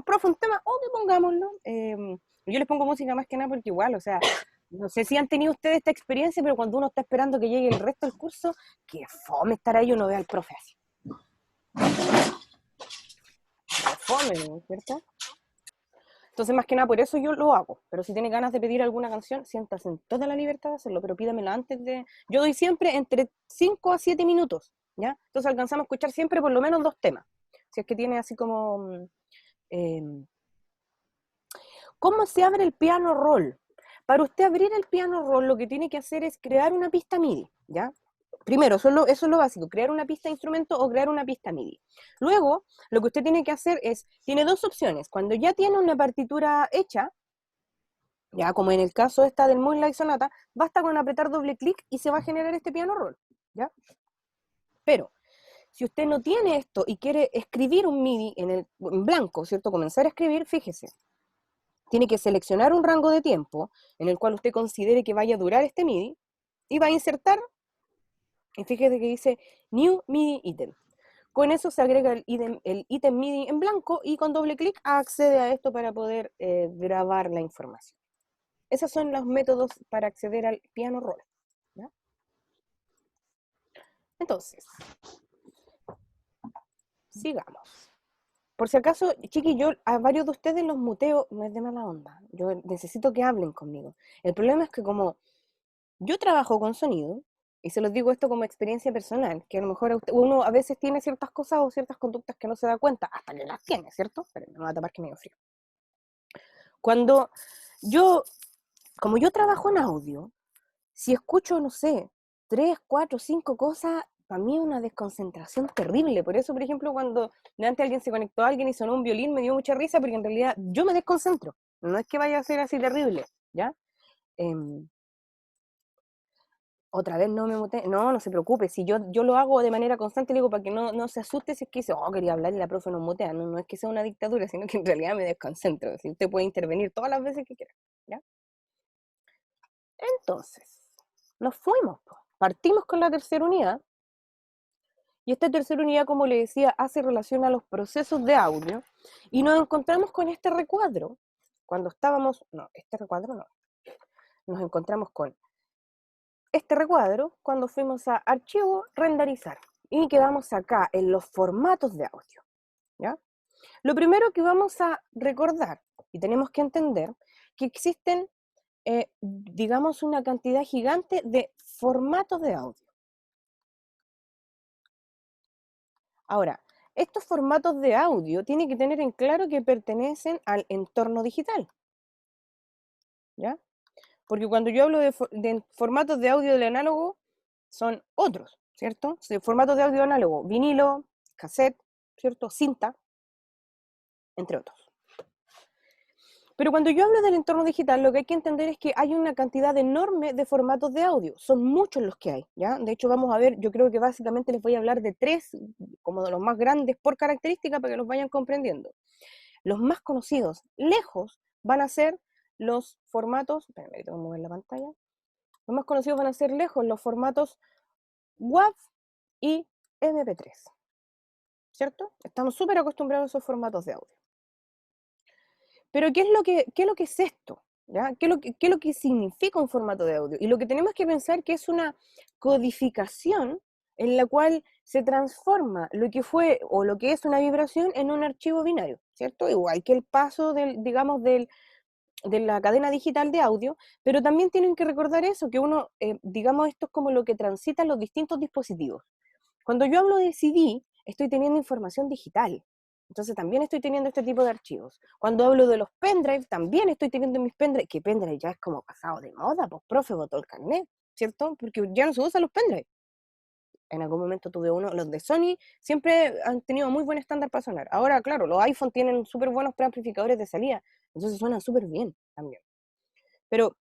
profe, un tema, ok, pongámoslo. Yo les pongo música más que nada porque igual, o sea, no sé si han tenido ustedes esta experiencia, pero cuando uno está esperando que llegue el resto del curso, que fome estar ahí, uno ve al profe así. Que fome, ¿no es cierto? Entonces, más que nada, por eso yo lo hago. Pero si tiene ganas de pedir alguna canción, siéntase en toda la libertad de hacerlo, pero pídamela antes de... Yo doy siempre entre 5 a 7 minutos, ¿ya? Entonces alcanzamos a escuchar siempre por lo menos 2 temas. Si es que tiene así como... Eh, ¿Cómo se abre el piano roll? Para usted abrir el piano roll, lo que tiene que hacer es crear una pista MIDI, ¿ya? Primero, eso es lo básico, crear una pista de instrumento o crear una pista MIDI. Luego, lo que usted tiene que hacer es, tiene dos opciones. Cuando ya tiene una partitura hecha, ya como en el caso esta del Moonlight Sonata, basta con apretar doble clic y se va a generar este piano roll, ¿ya? Pero, si usted no tiene esto y quiere escribir un MIDI en blanco, ¿cierto? Comenzar a escribir, fíjese, tiene que seleccionar un rango de tiempo en el cual usted considere que vaya a durar este MIDI y va a insertar, y fíjese que dice New MIDI Item. Con eso se agrega el ítem MIDI en blanco y con doble clic accede a esto para poder grabar la información. Esos son los métodos para acceder al piano roll, ¿ya? Entonces, sigamos. Por si acaso, chiqui, yo a varios de ustedes los muteo, no es de mala onda. Yo necesito que hablen conmigo. El problema es que como yo trabajo con sonido, y se los digo esto como experiencia personal, que a lo mejor uno a veces tiene ciertas cosas o ciertas conductas que no se da cuenta, hasta que las tiene, ¿cierto? Pero me va a tapar que me dio frío. Cuando yo, como yo trabajo en audio, si escucho, no sé, 3, 4, 5 cosas, para mí es una desconcentración terrible. Por eso, por ejemplo, cuando de antes alguien se conectó a alguien y sonó un violín, me dio mucha risa, porque en realidad yo me desconcentro. No es que vaya a ser así terrible, ¿ya? Eh, Otra vez no me muteé. No, no se preocupe. Si yo lo hago de manera constante, le digo para que no se asuste si es que dice, oh, quería hablar y la profe nos mutea. No, no es que sea una dictadura, sino que en realidad me desconcentro. Si usted puede intervenir todas las veces que quiera, ¿ya? Entonces, nos fuimos, po. Partimos con la tercera unidad. Y esta tercera unidad, como le decía, hace relación a los procesos de audio. Y nos encontramos con este recuadro. Cuando estábamos, no, este recuadro no. Nos encontramos con este recuadro cuando fuimos a archivo, renderizar. Y quedamos acá en los formatos de audio, ¿ya? Lo primero que vamos a recordar, y tenemos que entender, que existen, digamos, una cantidad gigante de formatos de audio. Ahora, estos formatos de audio tienen que tener en claro que pertenecen al entorno digital, ¿ya? Porque cuando yo hablo de formatos de audio del análogo, son otros, ¿cierto? Formatos de audio análogo, vinilo, cassette, ¿cierto? Cinta, entre otros. Pero cuando yo hablo del entorno digital, lo que hay que entender es que hay una cantidad enorme de formatos de audio. Son muchos los que hay, ¿ya? De hecho, vamos a ver, yo creo que básicamente les voy a hablar de 3, como de los más grandes por característica, para que los vayan comprendiendo. Los más conocidos, lejos, van a ser los formatos, espérame, tengo que mover la pantalla. Los más conocidos van a ser lejos los formatos WAV y MP3, ¿cierto? Estamos súper acostumbrados a esos formatos de audio. Pero ¿qué es lo que es esto? ¿Ya? ¿Qué es lo que significa un formato de audio? Y lo que tenemos que pensar que es una codificación en la cual se transforma lo que fue o lo que es una vibración en un archivo binario, ¿cierto? Igual que el paso digamos, de la cadena digital de audio, pero también tienen que recordar eso, que uno, digamos, esto es como lo que transitan los distintos dispositivos. Cuando yo hablo de CD, estoy teniendo información digital. Entonces también estoy teniendo este tipo de archivos. Cuando hablo de los pendrive, también estoy teniendo mis pendrive, que pendrive ya es como pasado de moda, pues profe botó el carnet, ¿cierto? Porque ya no se usan los pendrive. En algún momento tuve uno, los de Sony siempre han tenido muy buen estándar para sonar. Ahora, claro, los iPhone tienen súper buenos preamplificadores de salida, entonces suenan súper bien también. Pero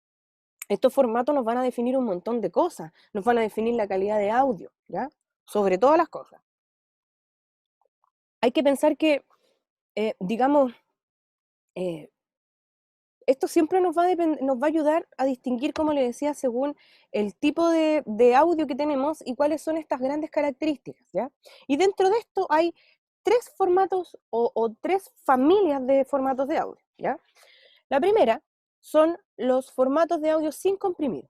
estos formatos nos van a definir un montón de cosas, nos van a definir la calidad de audio, ¿ya? Sobre todas las cosas. Hay que pensar que, digamos, eh, esto siempre nos va a ayudar a distinguir, como le decía, según el tipo de audio que tenemos y cuáles son estas grandes características, ¿ya? Y dentro de esto hay tres formatos o tres familias de formatos de audio, ¿ya? La primera son los formatos de audio sin comprimir.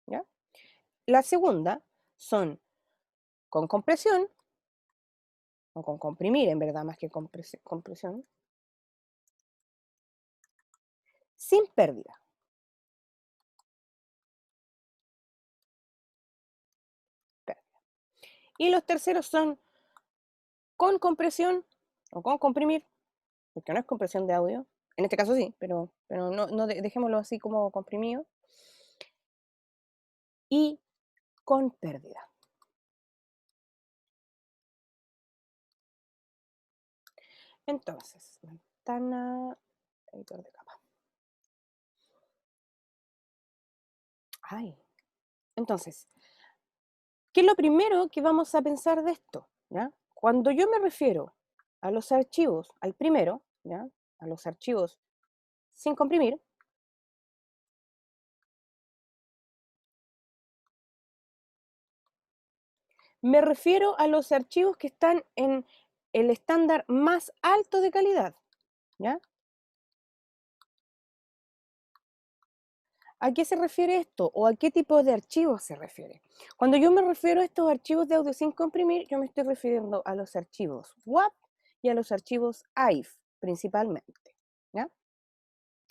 ¿Ya? La segunda son con compresión, o con comprimir en verdad, más que compresión, sin pérdida. Y los terceros son con compresión o con comprimir, porque no es compresión de audio, en este caso sí, pero no dejémoslo así como comprimido, y con pérdida. Entonces, ventana, editor de capa. Ay, entonces, ¿qué es lo primero que vamos a pensar de esto? ¿Ya? Cuando yo me refiero a los archivos, al primero, ¿ya? A los archivos sin comprimir, me refiero a los archivos que están en el estándar más alto de calidad, ¿ya? ¿A qué se refiere esto? ¿O a qué tipo de archivos se refiere? Cuando yo me refiero a estos archivos de audio sin comprimir, yo me estoy refiriendo a los archivos WAV y a los archivos AIF, principalmente, ¿ya?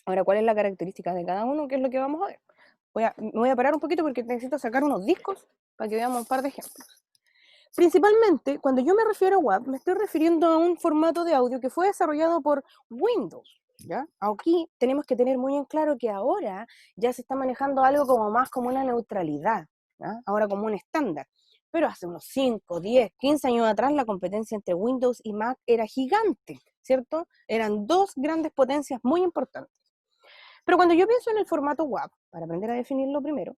Ahora, ¿cuál es la característica de cada uno? ¿Qué es lo que vamos a ver? Me voy a parar un poquito porque necesito sacar unos discos para que veamos un par de ejemplos. Principalmente, cuando yo me refiero a WAV, me estoy refiriendo a un formato de audio que fue desarrollado por Windows, ¿ya? Aquí tenemos que tener muy en claro que ahora ya se está manejando algo como más como una neutralidad, ¿ya? Ahora como un estándar. Pero hace unos 5, 10, 15 años atrás la competencia entre Windows y Mac era gigante, ¿cierto? Eran dos grandes potencias muy importantes. Pero cuando yo pienso en el formato WAV, para aprender a definirlo primero,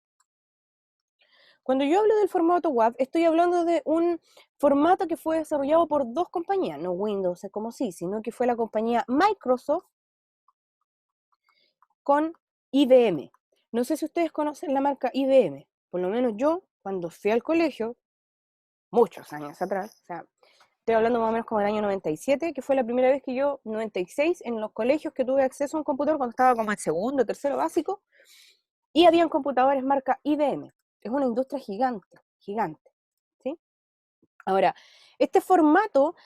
cuando yo hablo del formato WAV, estoy hablando de un formato que fue desarrollado por dos compañías, no Windows como sí, sino que fue la compañía Microsoft con IBM. No sé si ustedes conocen la marca IBM, por lo menos yo, cuando fui al colegio, muchos años atrás, o sea, estoy hablando más o menos como el año 97, que fue la primera vez que yo, 96, en los colegios que tuve acceso a un computador cuando estaba como en segundo, tercero básico, y habían computadores marca IBM. Es una industria gigante, gigante, ¿sí? Ahora, este formato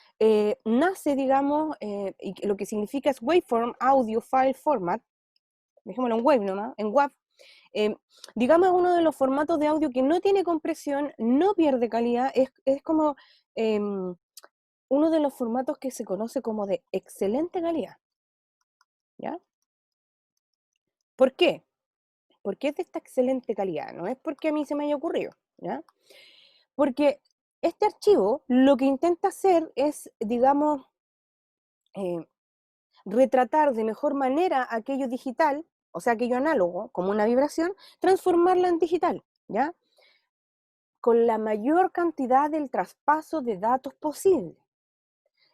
nace, digamos, y lo que significa es Waveform Audio File Format, dejémoslo en Wave nomás, en WAV, eh, digamos, uno de los formatos de audio que no tiene compresión, no pierde calidad, es como uno de los formatos que se conoce como de excelente calidad, ¿ya? ¿Por qué? Porque es de esta excelente calidad, no es porque a mí se me haya ocurrido, ¿ya? Porque este archivo lo que intenta hacer es, digamos, eh, retratar de mejor manera aquello digital, o sea, aquello análogo, como una vibración, transformarla en digital, ¿ya? Con la mayor cantidad del traspaso de datos posible.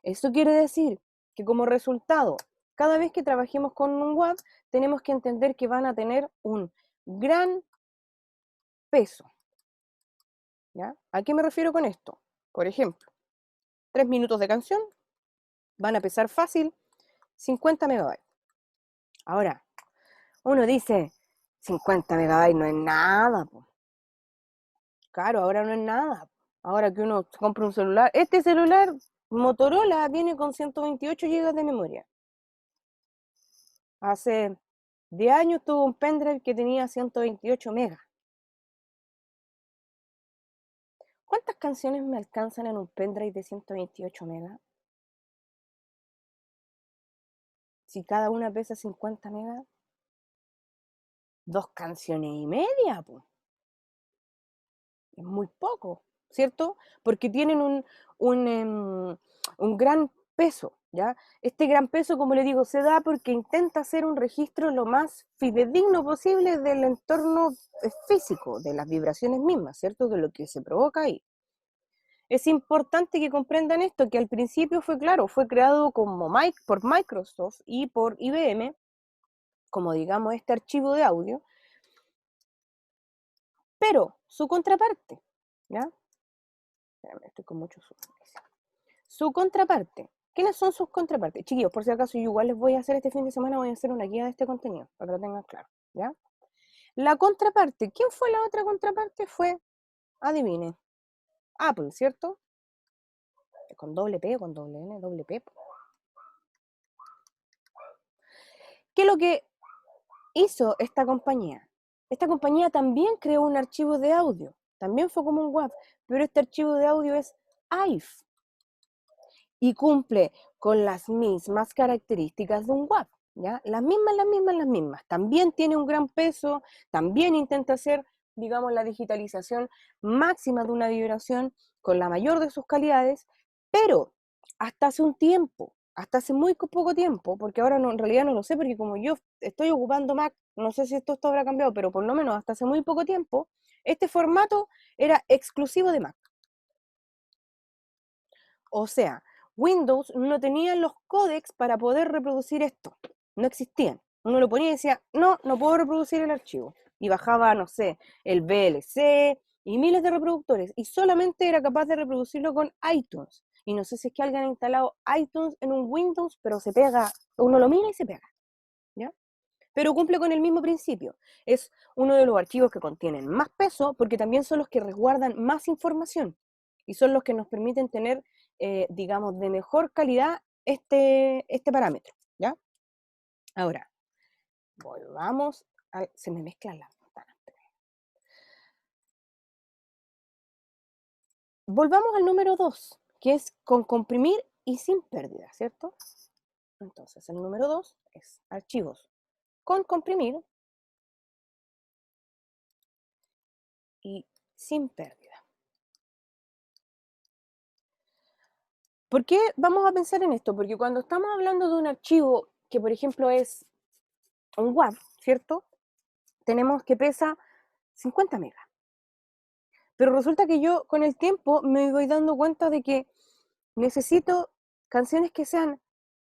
Eso quiere decir que como resultado, cada vez que trabajemos con un WAV, tenemos que entender que van a tener un gran peso, ¿ya? ¿A qué me refiero con esto? Por ejemplo, 3 minutos de canción van a pesar fácil 50 megabytes. Ahora, uno dice, 50 megabytes no es nada, po. Claro, ahora no es nada. Ahora que uno compra un celular, este celular Motorola viene con 128 GB de memoria. Hace 10 años tuve un pendrive que tenía 128 megas. ¿Cuántas canciones me alcanzan en un pendrive de 128 megas? Si cada una pesa 50 megas, 2 canciones y media, pues. Es muy poco, ¿cierto? Porque tienen un gran peso, ¿ya? Este gran peso, como le digo, se da porque intenta hacer un registro lo más fidedigno posible del entorno físico, de las vibraciones mismas, ¿cierto? De lo que se provoca ahí. Es importante que comprendan esto, que al principio fue claro, fue creado como por Microsoft y por IBM, como digamos este archivo de audio, pero su contraparte, ¿Ya? Espérame, estoy con mucho zoom. Su contraparte. ¿Quiénes son sus contrapartes? Chiquillos, por si acaso, yo igual les voy a hacer este fin de semana, voy a hacer una guía de este contenido, para que lo tengan claro, ¿ya? La contraparte. ¿Quién fue la otra contraparte? Fue, adivinen, Apple, ¿cierto? Con doble P, con doble N, doble P. ¿Qué es lo que hizo esta compañía? Esta compañía también creó un archivo de audio, también fue como un WAV, pero este archivo de audio es AIF y cumple con las mismas características de un WAV, ¿ya? Las mismas, las mismas, las mismas. También tiene un gran peso, también intenta hacer, digamos, la digitalización máxima de una vibración con la mayor de sus calidades, pero hasta hace un tiempo, hasta hace muy poco tiempo, porque ahora no, en realidad no lo sé, porque como yo estoy ocupando Mac, no sé si esto habrá cambiado, pero por lo menos hasta hace muy poco tiempo, este formato era exclusivo de Mac. O sea, Windows no tenía los códecs para poder reproducir esto. No existían. Uno lo ponía y decía, no, no puedo reproducir el archivo. Y bajaba, no sé, el VLC y miles de reproductores. Y solamente era capaz de reproducirlo con iTunes. Y no sé si es que alguien ha instalado iTunes en un Windows, pero se pega, uno lo mira y se pega. ¿Ya? Pero cumple con el mismo principio. Es uno de los archivos que contienen más peso porque también son los que resguardan más información y son los que nos permiten tener, digamos, de mejor calidad este parámetro. ¿Ya? Ahora, volvamos se me mezclan las ventanas. Volvamos al número 2, que es con comprimir y sin pérdida, ¿cierto? Entonces, el número 2 es archivos con comprimir y sin pérdida. ¿Por qué vamos a pensar en esto? Porque cuando estamos hablando de un archivo que, por ejemplo, es un WAV, ¿cierto? Tenemos que pesa 50 megas. Pero resulta que yo con el tiempo me voy dando cuenta de que necesito canciones que sean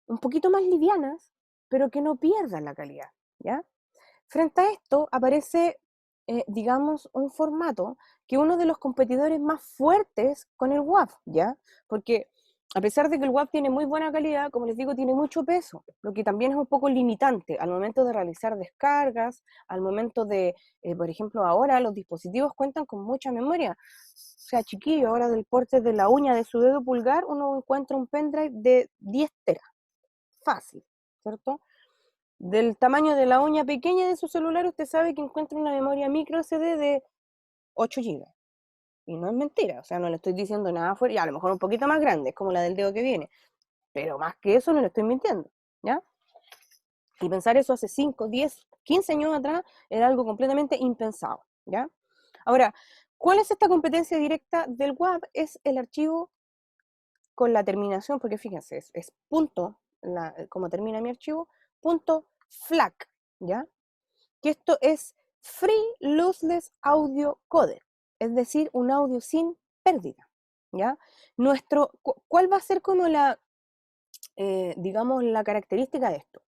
un poquito más livianas, pero que no pierdan la calidad, ¿ya? Frente a esto aparece, digamos, un formato que uno de los competidores más fuertes con el WAV, ¿ya? Porque a pesar de que el WAV tiene muy buena calidad, como les digo, tiene mucho peso, lo que también es un poco limitante al momento de realizar descargas, al momento de, por ejemplo, ahora los dispositivos cuentan con mucha memoria. O sea, chiquillo, ahora del porte de la uña de su dedo pulgar, uno encuentra un pendrive de 10 teras, fácil, ¿cierto? Del tamaño de la uña pequeña de su celular, usted sabe que encuentra una memoria micro SD de 8 GB. Y no es mentira, o sea, no le estoy diciendo nada fuera, y a lo mejor un poquito más grande, es como la del dedo que viene, pero más que eso no le estoy mintiendo, ¿ya? Y pensar eso hace 5, 10, 15 años atrás era algo completamente impensado, ¿ya? Ahora, ¿cuál es esta competencia directa del WAV? Es el archivo con la terminación, porque fíjense, es punto, como termina mi archivo, punto FLAC, ¿ya? Que esto es Free Lossless Audio Codec, es decir, un audio sin pérdida, ¿ya? ¿Cuál va a ser como digamos, la característica de esto?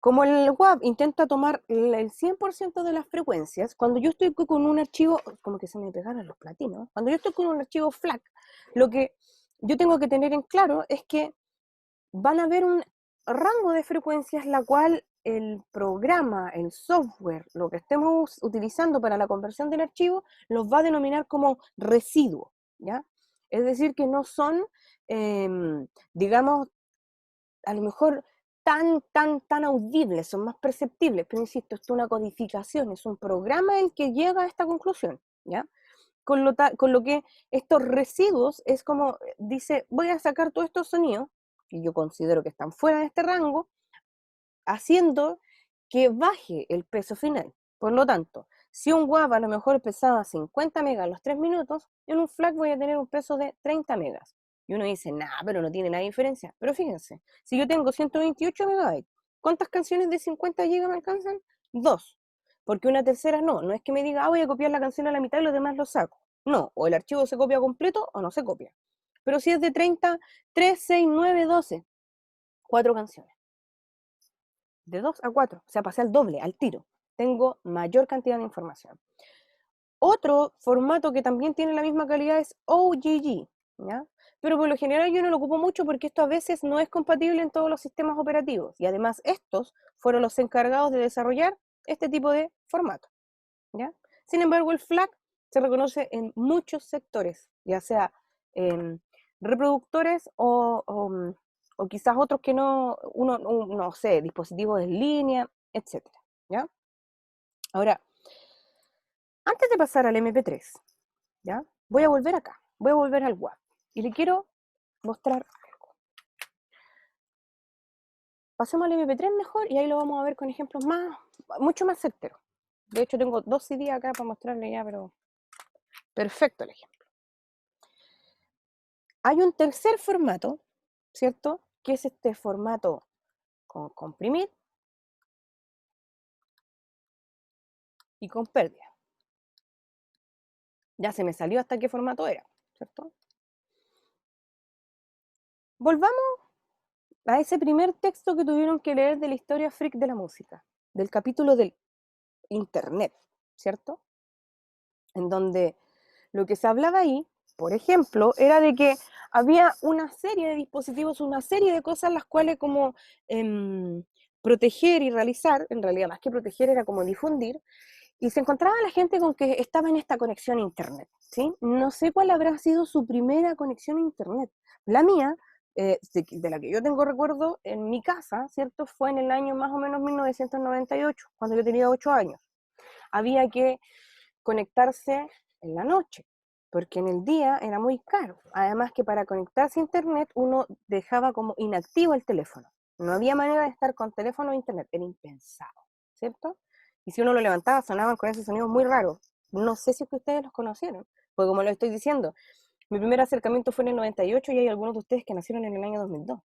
Como el WAV intenta tomar el 100% de las frecuencias, cuando yo estoy con un archivo, como que se me pegaron los platinos, cuando yo estoy con un archivo FLAC, lo que yo tengo que tener en claro es que van a haber un rango de frecuencias la cual el programa, el software, lo que estemos utilizando para la conversión del archivo, los va a denominar como residuo, ¿ya? Es decir, que no son, digamos, a lo mejor tan audibles, son más perceptibles, pero insisto, esto es una codificación, es un programa el que llega a esta conclusión, ¿ya? Con lo que estos residuos es como, dice, voy a sacar todos estos sonidos, que yo considero que están fuera de este rango, haciendo que baje el peso final. Por lo tanto, si un WAV a lo mejor pesaba 50 megas a los 3 minutos, en un FLAC voy a tener un peso de 30 megas. Y uno dice, nada, pero no tiene nada de diferencia. Pero fíjense, si yo tengo 128 megabytes, ¿cuántas canciones de 50 gigas me alcanzan? Dos. Porque una tercera no es que me diga, voy a copiar la canción a la mitad y los demás lo saco. No, o el archivo se copia completo o no se copia. Pero si es de 30, 3, 6, 9, 12, 4 canciones de 2 a 4, o sea, pasé al doble, al tiro. Tengo mayor cantidad de información. Otro formato que también tiene la misma calidad es OGG, ¿ya? Pero por lo general yo no lo ocupo mucho porque esto a veces no es compatible en todos los sistemas operativos. Y además estos fueron los encargados de desarrollar este tipo de formato, ¿ya? Sin embargo, el FLAC se reconoce en muchos sectores, ya sea reproductores o quizás otros que no sé, dispositivos en línea, etcétera, ¿ya? Ahora, antes de pasar al MP3, ¿ya? Voy a volver acá, voy a volver al WAV y le quiero mostrar algo. Pasemos al MP3 mejor y ahí lo vamos a ver con ejemplos mucho más certeros. De hecho, tengo 2 CD acá para mostrarle ya, pero perfecto el ejemplo. Hay un tercer formato, ¿cierto? Que es este formato con comprimir y con pérdida. Ya se me salió hasta qué formato era, ¿cierto? Volvamos a ese primer texto que tuvieron que leer de la historia freak de la música, del capítulo del Internet, ¿cierto? En donde lo que se hablaba ahí, por ejemplo, era de que había una serie de dispositivos, una serie de cosas las cuales como proteger y realizar, en realidad más que proteger era como difundir, y se encontraba la gente con que estaba en esta conexión a internet, ¿sí? No sé cuál habrá sido su primera conexión a internet. La mía, de la que yo tengo recuerdo en mi casa, ¿cierto? Fue en el año más o menos 1998, cuando yo tenía 8 años. Había que conectarse en la noche, porque en el día era muy caro. Además que para conectarse a internet uno dejaba como inactivo el teléfono. No había manera de estar con teléfono o internet, era impensado, ¿cierto? Y si uno lo levantaba sonaban con ese sonido muy raro. No sé si es que ustedes los conocieron, porque como lo estoy diciendo, mi primer acercamiento fue en el 98 y hay algunos de ustedes que nacieron en el año 2002.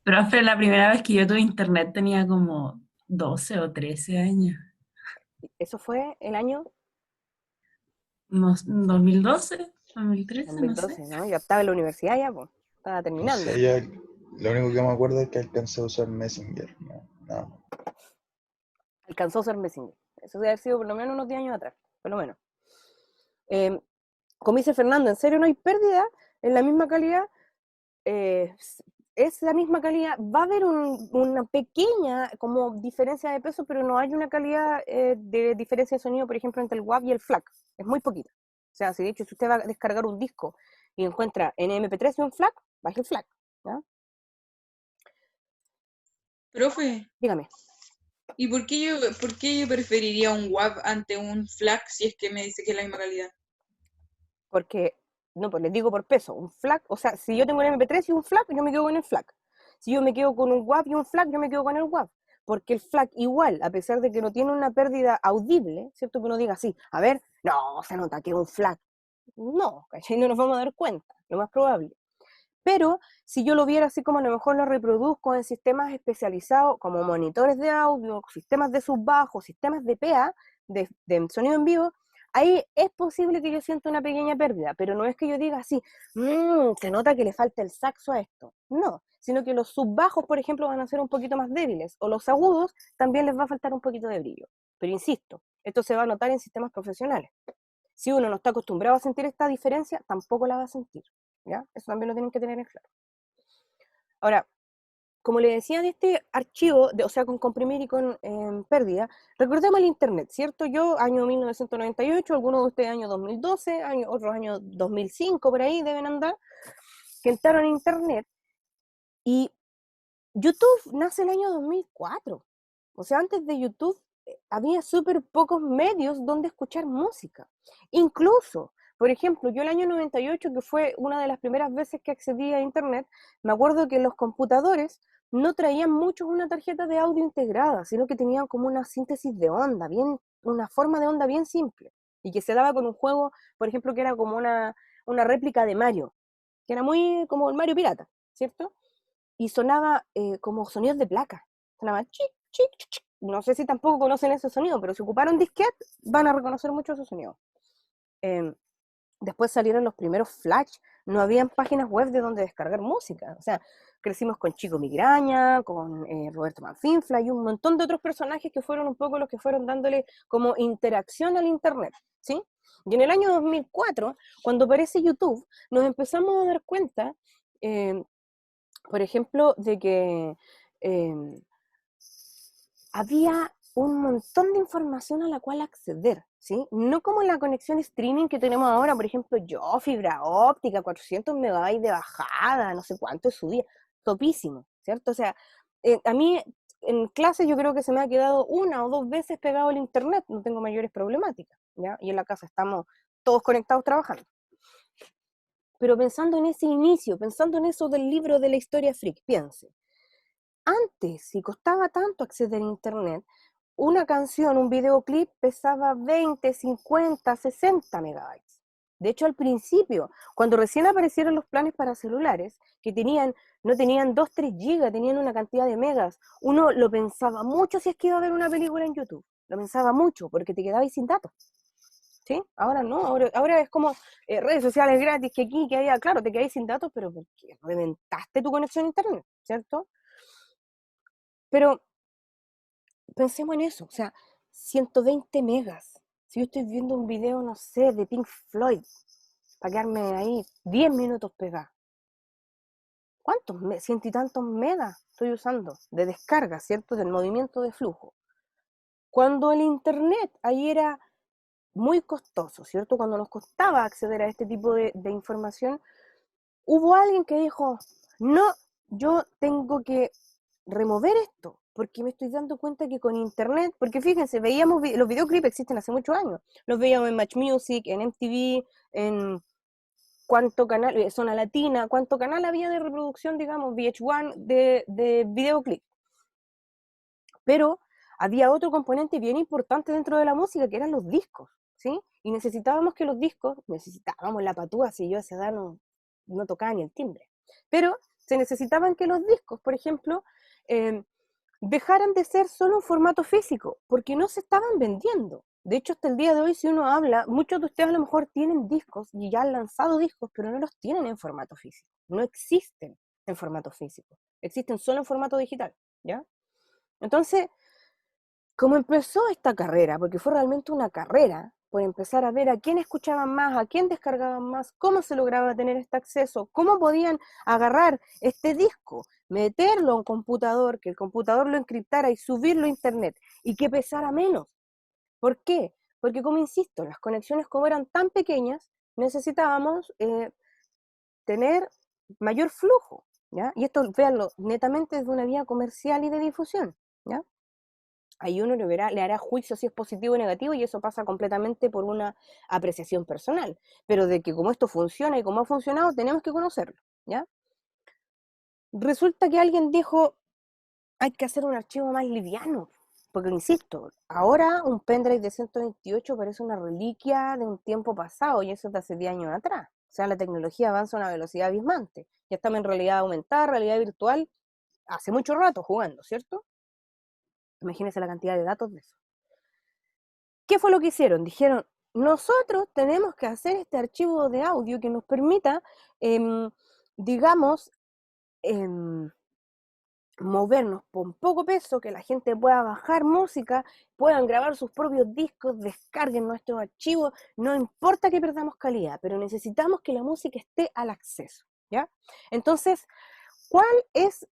Profe, la primera vez que yo tuve internet tenía como 12 o 13 años. Eso fue el año Unos 2012, 2013, no sé. 2012, ¿no? Yo estaba en la universidad ya, pues, estaba No terminando. sé, yo lo único que me acuerdo es que alcancé a usar Messenger, no, nada más. Alcanzó a ser Messenger. Eso debe haber sido por lo menos unos 10 años atrás, por lo menos. Eh, como dice Fernando, en serio no hay pérdida en la misma calidad, eh, es la misma calidad, va a haber una pequeña como diferencia de peso, pero no hay una calidad de diferencia de sonido, por ejemplo, entre el WAV y el FLAC, es muy poquita. O sea, si de hecho si usted va a descargar un disco y encuentra en MP3 y un FLAC, baje el FLAC, ¿ya? Profe, Dígame. ¿y por qué yo preferiría un WAV ante un FLAC si es que me dice que es la misma calidad? Porque, no, pues les digo por peso, un FLAC, o sea, si yo tengo un MP3 y un FLAC, yo me quedo con el FLAC. Si yo me quedo con un WAV y un FLAC, yo me quedo con el WAV. Porque el FLAC igual, a pesar de que no tiene una pérdida audible, ¿cierto? Que uno diga así, a ver, no, se nota que es un FLAC. No, ¿cachai? No nos vamos a dar cuenta, lo más probable. Pero si yo lo viera así como a lo mejor lo reproduzco en sistemas especializados como monitores de audio, sistemas de subbajo, sistemas de PA, de sonido en vivo, ahí es posible que yo sienta una pequeña pérdida, pero no es que yo diga así, se nota que le falta el saxo a esto. No, sino que los subbajos, por ejemplo, van a ser un poquito más débiles, o los agudos también les va a faltar un poquito de brillo. Pero insisto, esto se va a notar en sistemas profesionales. Si uno no está acostumbrado a sentir esta diferencia, tampoco la va a sentir, ¿ya? Eso también lo tienen que tener en claro. Ahora, como le decía de este archivo, o sea, con comprimir y con pérdida, recordemos el Internet, ¿cierto? Yo, año 1998, algunos de ustedes año 2012, otros año 2005, por ahí deben andar, que entraron a Internet, y YouTube nace el año 2004. O sea, antes de YouTube había súper pocos medios donde escuchar música. Incluso, por ejemplo, yo el año 98, que fue una de las primeras veces que accedí a Internet, me acuerdo que los computadores no traían muchos una tarjeta de audio integrada, sino que tenían como una síntesis de onda, una forma de onda bien simple, y que se daba con un juego, por ejemplo, que era como una réplica de Mario, que era muy como el Mario Pirata, ¿cierto? Y sonaba como sonidos de placa. Sonaba chic, chic, chic. No sé si tampoco conocen ese sonido, pero si ocuparon disquete van a reconocer mucho ese sonido. Eh, Después salieron los primeros flash, no habían páginas web de donde descargar música. O sea, crecimos con Chico Migraña, con Roberto Manfinfla y un montón de otros personajes que fueron un poco los que fueron dándole como interacción al Internet, ¿sí? Y en el año 2004, cuando aparece YouTube, nos empezamos a dar cuenta, por ejemplo, de que había un montón de información a la cual acceder, ¿sí? No como la conexión streaming que tenemos ahora, por ejemplo, yo, fibra óptica, 400 megabytes de bajada, no sé cuánto es su día, topísimo, ¿cierto? O sea, a mí en clase yo creo que se me ha quedado 1 o 2 veces pegado el internet, no tengo mayores problemáticas, ¿ya? Y en la casa estamos todos conectados trabajando. Pero pensando en ese inicio, pensando en eso del libro de la historia freak, piense, antes, si costaba tanto acceder a internet, una canción, un videoclip pesaba 20, 50, 60 megabytes. De hecho, al principio, cuando recién aparecieron los planes para celulares, que no tenían 2, 3 gigas, tenían una cantidad de megas, uno lo pensaba mucho si es que iba a ver una película en YouTube. Lo pensaba mucho, porque te quedabas sin datos. ¿Sí? Ahora no, ahora es como redes sociales gratis, que aquí, que allá, claro, te quedáis sin datos, pero porque reventaste tu conexión a internet, ¿cierto? Pero pensemos en eso, o sea, 120 megas. Si yo estoy viendo un video, no sé, de Pink Floyd, para quedarme ahí 10 minutos pegada. ¿Cuántos? Ciento y tantos megas estoy usando de descarga, ¿cierto? Del movimiento de flujo. Cuando el internet ahí era muy costoso, ¿cierto? Cuando nos costaba acceder a este tipo de información, hubo alguien que dijo, no, yo tengo que remover esto, porque me estoy dando cuenta que con internet, porque fíjense, veíamos, los videoclips existen hace muchos años, los veíamos en Match Music, en MTV, en cuánto canal, Zona Latina, cuánto canal había de reproducción, digamos, VH1 de videoclip. Pero había otro componente bien importante dentro de la música, que eran los discos, ¿sí? Y necesitábamos que los discos, necesitábamos la patúa, si yo a esa edad no tocaba ni el timbre, pero se necesitaban que los discos, por ejemplo, dejaran de ser solo un formato físico, porque no se estaban vendiendo. De hecho, hasta el día de hoy, si uno habla, muchos de ustedes a lo mejor tienen discos y ya han lanzado discos, pero no los tienen en formato físico. No existen en formato físico. Existen solo en formato digital, ¿ya? Entonces, como empezó esta carrera, porque fue realmente una carrera, por empezar a ver a quién escuchaban más, a quién descargaban más, cómo se lograba tener este acceso, cómo podían agarrar este disco, meterlo a un computador, que el computador lo encriptara y subirlo a internet, y que pesara menos. ¿Por qué? Porque, como insisto, las conexiones como eran tan pequeñas, necesitábamos tener mayor flujo, ¿ya? Y esto, véanlo, netamente desde una vía comercial y de difusión, ¿ya? Ahí uno le hará juicio si es positivo o negativo, y eso pasa completamente por una apreciación personal. Pero de que como esto funciona y como ha funcionado, tenemos que conocerlo, ¿ya? Resulta que alguien dijo, hay que hacer un archivo más liviano, porque insisto, ahora un pendrive de 128 parece una reliquia de un tiempo pasado, y eso es de hace 10 años atrás. O sea, la tecnología avanza a una velocidad abismante. Ya estamos en realidad aumentada, realidad virtual, hace mucho rato jugando, ¿cierto? Imagínense la cantidad de datos de eso. ¿Qué fue lo que hicieron? Dijeron, nosotros tenemos que hacer este archivo de audio que nos permita, digamos, movernos con poco peso, que la gente pueda bajar música, puedan grabar sus propios discos, descarguen nuestros archivos, no importa que perdamos calidad, pero necesitamos que la música esté al acceso, ¿ya? Entonces, ¿cuál es,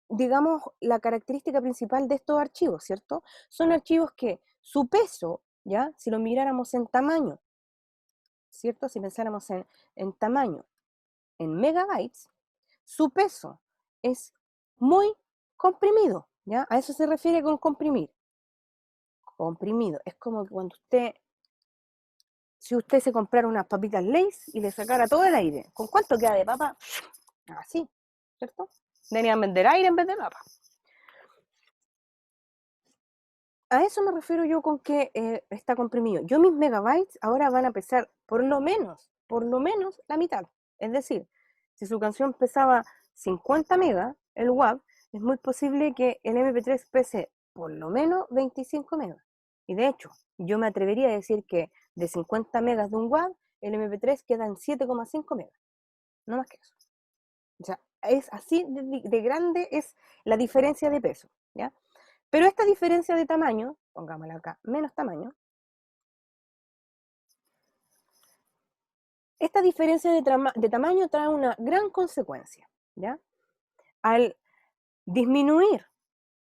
digamos, la característica principal de estos archivos, ¿cierto? Son archivos que su peso, ¿ya? Si lo miráramos en tamaño, ¿cierto? Si pensáramos en tamaño, en megabytes, su peso es muy comprimido, ¿ya? A eso se refiere con comprimir. Comprimido. Es como cuando si usted se comprara unas papitas Lay's y le sacara todo el aire, ¿con cuánto queda de papa? Así, ¿cierto? Deberían vender aire en vez de papa. A eso me refiero yo con que está comprimido. Yo mis megabytes ahora van a pesar por lo menos la mitad. Es decir, si su canción pesaba 50 megas, el WAV, es muy posible que el MP3 pese por lo menos 25 megas. Y de hecho, yo me atrevería a decir que de 50 megas de un WAV, el MP3 queda en 7,5 megas. No más que eso. O sea, es así de grande es la diferencia de peso, ¿ya? Pero esta diferencia de tamaño, pongámosla acá, menos tamaño, esta diferencia de tamaño trae una gran consecuencia, ¿ya? Al disminuir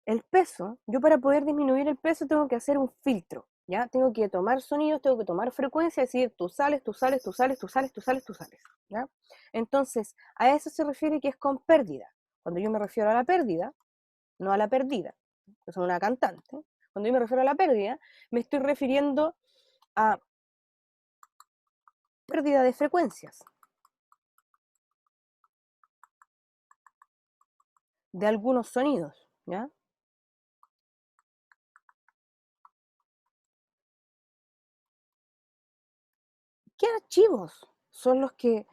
el peso, yo para poder disminuir el peso tengo que hacer un filtro, ¿ya? Tengo que tomar sonidos, tengo que tomar frecuencia, es decir, tú sales, tú sales, tú sales, tú sales, tú sales, tú sales, ¿ya? Entonces, a eso se refiere que es con pérdida. Cuando yo me refiero a la pérdida, no a la perdida, que soy una cantante, cuando yo me refiero a la pérdida, me estoy refiriendo a pérdida de frecuencias de algunos sonidos, ¿ya? ¿Qué archivos son los que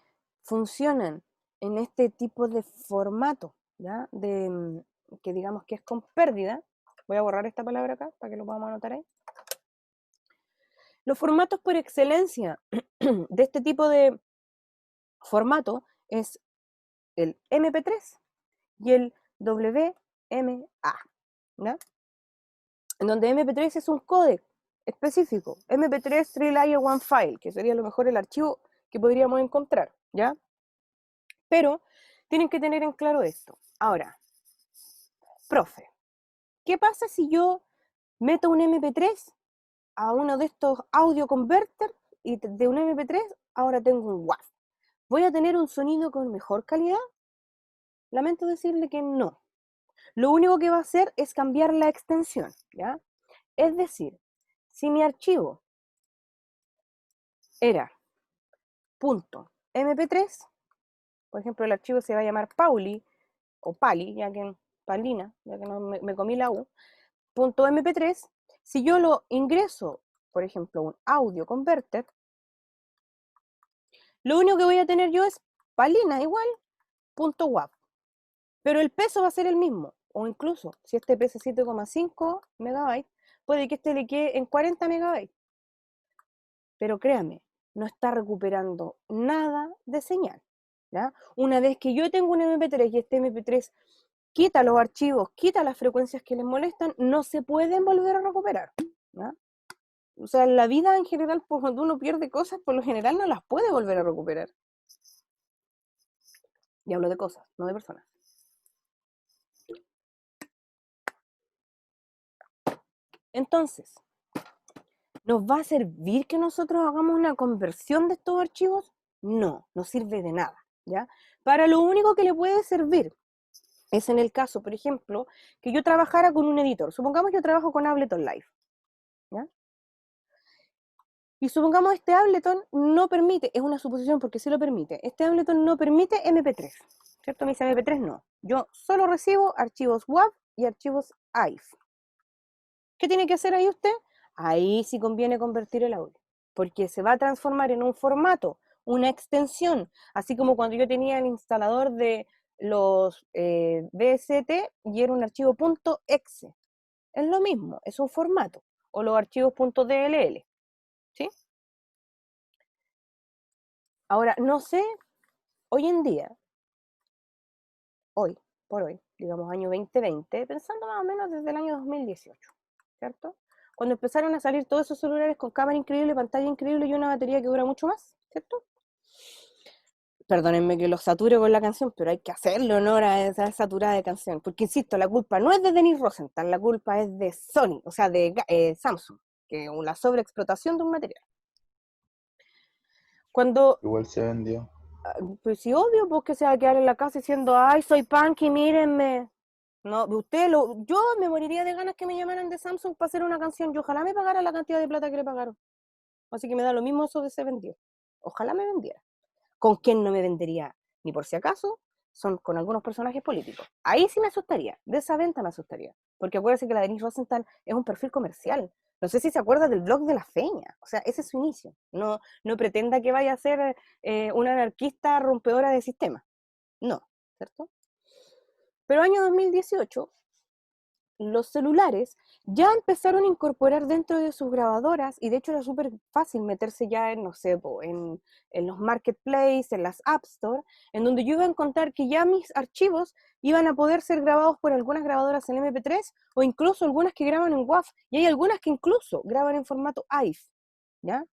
funcionan en este tipo de formato, ¿ya? Que digamos que es con pérdida? Voy a borrar esta palabra acá para que lo podamos anotar ahí. Los formatos por excelencia de este tipo de formato es el MP3 y el WMA, ¿ya? En donde MP3 es un códec específico, MP3 Three Layer One File, que sería a lo mejor el archivo que podríamos encontrar, ¿ya? Pero tienen que tener en claro esto. Ahora, profe, ¿qué pasa si yo meto un MP3 a uno de estos audio converter y de un MP3 ahora tengo un WAV? ¿Voy a tener un sonido con mejor calidad? Lamento decirle que no. Lo único que va a hacer es cambiar la extensión, ¿ya? Es decir, si mi archivo era .mp3, por ejemplo, el archivo se va a llamar Pauli, o Pali, ya que Palina, ya que no me comí la U, .mp3, si yo lo ingreso, por ejemplo, un audio converter, lo único que voy a tener yo es Palina igual, .wav, pero el peso va a ser el mismo, o incluso, si este pesa 7,5 megabytes, puede que este le quede en 40 megabytes, pero créame, no está recuperando nada de señal, ¿ya? Una vez que yo tengo un MP3 y este MP3 quita los archivos, quita las frecuencias que les molestan, no se pueden volver a recuperar, ¿ya? O sea, en la vida en general, pues, cuando uno pierde cosas, por lo general no las puede volver a recuperar. Y hablo de cosas, no de personas. Entonces, ¿nos va a servir que nosotros hagamos una conversión de estos archivos? No, no sirve de nada, ¿ya? Para lo único que le puede servir es en el caso, por ejemplo, que yo trabajara con un editor. Supongamos que yo trabajo con Ableton Live, ¿ya? Y supongamos este Ableton no permite, es una suposición porque sí lo permite, este Ableton no permite MP3, ¿cierto? Me dice MP3 no. Yo solo recibo archivos WAV y archivos AIF. ¿Qué tiene que hacer ahí usted? Ahí sí conviene convertir el audio, porque se va a transformar en un formato, una extensión, así como cuando yo tenía el instalador de los VST y era un archivo .exe. Es lo mismo, es un formato, o los archivos .dll, ¿sí? Ahora, no sé, hoy en día, hoy, por hoy, digamos año 2020, pensando más o menos desde el año 2018, ¿cierto? Cuando empezaron a salir todos esos celulares con cámara increíble, pantalla increíble y una batería que dura mucho más, ¿cierto? Perdónenme que los sature con la canción, pero hay que hacerle honor a esa saturada de canción, porque insisto, la culpa no es de Dennis Rosenthal, la culpa es de Sony, o sea, de Samsung, que es la sobreexplotación de un material. Cuando Igual se vendió. pues sí, obvio, pues que se va a quedar en la casa diciendo, ay, soy punky, mírenme. No, yo me moriría de ganas que me llamaran de Samsung para hacer una canción. Yo ojalá me pagara la cantidad de plata que le pagaron. Así que me da lo mismo eso de se vendió. Ojalá me vendiera. ¿Con quién no me vendería? Ni por si acaso, son con algunos personajes políticos. Ahí sí me asustaría. De esa venta me asustaría. Porque acuérdense que la Denise Rosenthal es un perfil comercial. No sé si se acuerda del blog de la feña. O sea, ese es su inicio. No pretenda que vaya a ser una anarquista rompedora de sistema. No, ¿cierto? Pero año 2018, los celulares ya empezaron a incorporar dentro de sus grabadoras, y de hecho era súper fácil meterse ya en, no sé, en los marketplaces, en las App Store, en donde yo iba a encontrar que ya mis archivos iban a poder ser grabados por algunas grabadoras en MP3, o incluso algunas que graban en WAV, y hay algunas que incluso graban en formato AIF, ¿ya?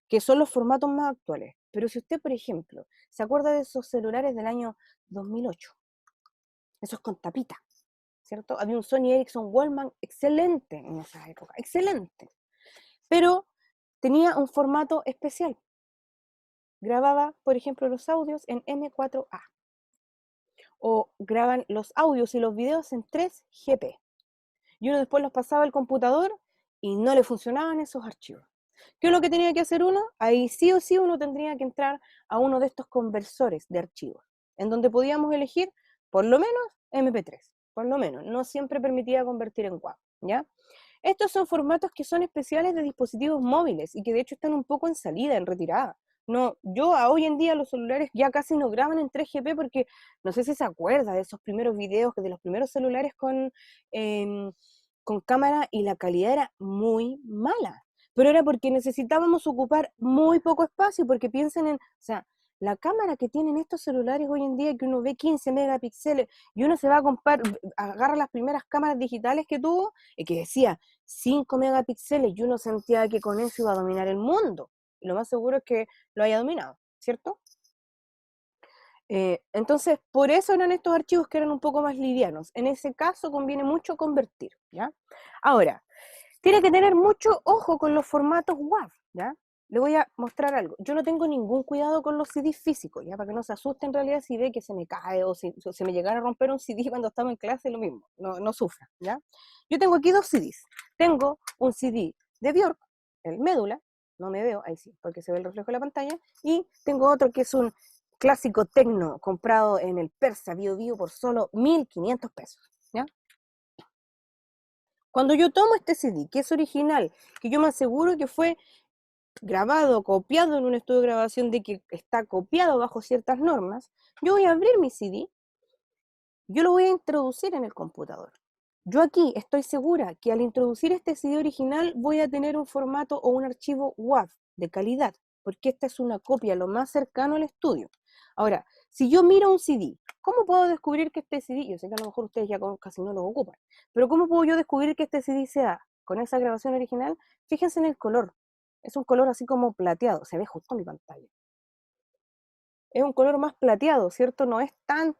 Que son los formatos más actuales. Pero si usted, por ejemplo, se acuerda de esos celulares del año 2008, esos con tapita, ¿cierto? Había un Sony Ericsson Wallman excelente en esa época, excelente, pero tenía un formato especial. Grababa, por ejemplo, los audios en M4A, o graban los audios y los videos en 3GP, y uno después los pasaba al computador y no le funcionaban esos archivos. ¿Qué es lo que tenía que hacer uno? Ahí sí o sí uno tendría que entrar a uno de estos conversores de archivos, en donde podíamos elegir por lo menos MP3, por lo menos, no siempre permitía convertir en WAV, ¿ya? Estos son formatos que son especiales de dispositivos móviles y que de hecho están un poco en salida, en retirada. No, hoy en día los celulares ya casi no graban en 3GP porque no sé si se acuerda de esos primeros videos, de los primeros celulares con cámara, y la calidad era muy mala. Pero era porque necesitábamos ocupar muy poco espacio, porque piensen o sea, la cámara que tienen estos celulares hoy en día, que uno ve 15 megapíxeles, y uno se va a comprar, agarra las primeras cámaras digitales que tuvo, y que decía 5 megapíxeles, y uno sentía que con eso iba a dominar el mundo. Y lo más seguro es que lo haya dominado, ¿cierto? Entonces, por eso eran estos archivos que eran un poco más livianos. En ese caso conviene mucho convertir, ¿ya? Ahora, tiene que tener mucho ojo con los formatos WAV, ¿ya? Le voy a mostrar algo. Yo no tengo ningún cuidado con los CDs físicos, ¿ya? Para que no se asuste en realidad si ve que se me cae o si se me llegara a romper un CD cuando estaba en clase, lo mismo, no sufra, ¿ya? Yo tengo aquí 2 CDs. Tengo un CD de Björk, el Médula, no me veo, ahí sí, porque se ve el reflejo de la pantalla, y tengo otro que es un clásico tecno comprado en el Persa Bio por solo 1.500 pesos, ¿ya? Cuando yo tomo este CD, que es original, que yo me aseguro que fue grabado, copiado en un estudio de grabación, de que está copiado bajo ciertas normas, yo voy a abrir mi CD, yo lo voy a introducir en el computador. Yo aquí estoy segura que al introducir este CD original voy a tener un formato o un archivo WAV de calidad, porque esta es una copia lo más cercano al estudio. Ahora, si yo miro un CD, ¿cómo puedo descubrir que este CD, yo sé que a lo mejor ustedes ya casi no lo ocupan, pero ¿cómo puedo yo descubrir que este CD sea con esa grabación original? Fíjense en el color. Es un color así como plateado, se ve justo en mi pantalla. Es un color más plateado, ¿cierto? No es tan,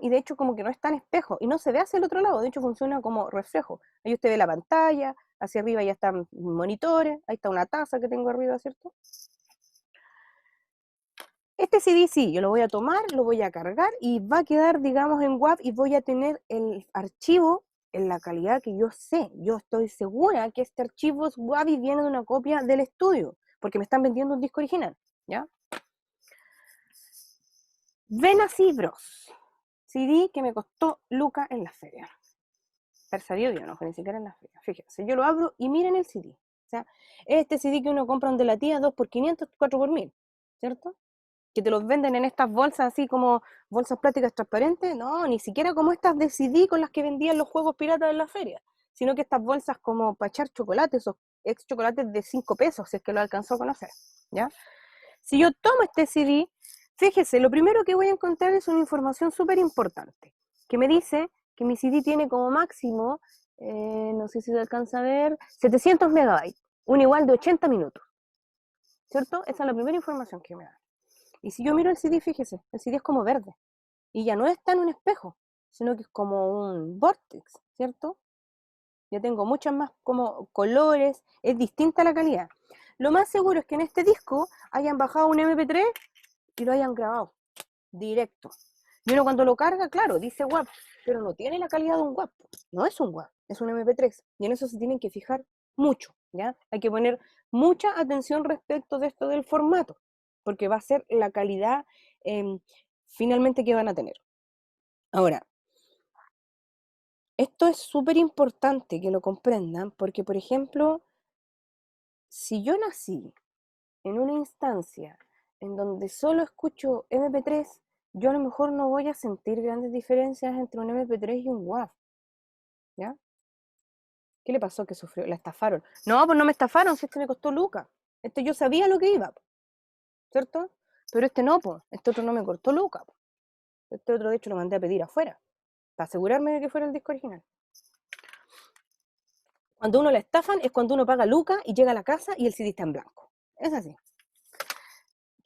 y de hecho como que no es tan espejo, y no se ve hacia el otro lado, de hecho funciona como reflejo. Ahí usted ve la pantalla, hacia arriba ya están monitores, ahí está una taza que tengo arriba, ¿cierto? Este CD sí, yo lo voy a tomar, lo voy a cargar, y va a quedar, digamos, en WAV, y voy a tener el archivo en la calidad que yo sé. Yo estoy segura que este archivo es WAV y viene de una copia del estudio, porque me están vendiendo un disco original, ¿ya? Ven así, Bros. CD que me costó lucas en la feria. Persabió yo, no fue ni siquiera en la feria. Fíjense, yo lo abro y miren el CD. O sea, este CD que uno compra donde la tía, 2 por 500, 4 por 1000, ¿cierto? Que te los venden en estas bolsas así como bolsas plásticas transparentes. No, ni siquiera como estas de CD con las que vendían los juegos piratas en la feria, sino que estas bolsas como para echar chocolates, o ex chocolates de 5 pesos, si es que lo alcanzó a conocer, ¿ya? Si yo tomo este CD, fíjese, lo primero que voy a encontrar es una información súper importante, que me dice que mi CD tiene como máximo, no sé si se alcanza a ver, 700 megabytes, un igual de 80 minutos, ¿cierto? Esa es la primera información que me da. Y si yo miro el CD, fíjese, el CD es como verde, y ya no está en un espejo, sino que es como un vortex, ¿cierto? Ya tengo muchas más como colores, es distinta la calidad. Lo más seguro es que en este disco hayan bajado un MP3 y lo hayan grabado directo. Y uno cuando lo carga, claro, dice WAV, pero no tiene la calidad de un WAV. No es un WAV, es un MP3. Y en eso se tienen que fijar mucho, ¿ya? Hay que poner mucha atención respecto de esto del formato, porque va a ser la calidad finalmente que van a tener. Ahora, esto es súper importante que lo comprendan, porque, por ejemplo, si yo nací en una instancia en donde solo escucho MP3, yo a lo mejor no voy a sentir grandes diferencias entre un MP3 y un WAV, ¿ya? ¿Qué le pasó que sufrió? La estafaron. No, pues no me estafaron, si este me costó lucas. Este yo sabía lo que iba, po, ¿cierto? Pero este no, pues. Este otro no me costó lucas. Po. Este otro, de hecho, lo mandé a pedir afuera, para asegurarme de que fuera el disco original. Cuando uno la estafan es cuando uno paga lucas y llega a la casa y el CD está en blanco. Es así.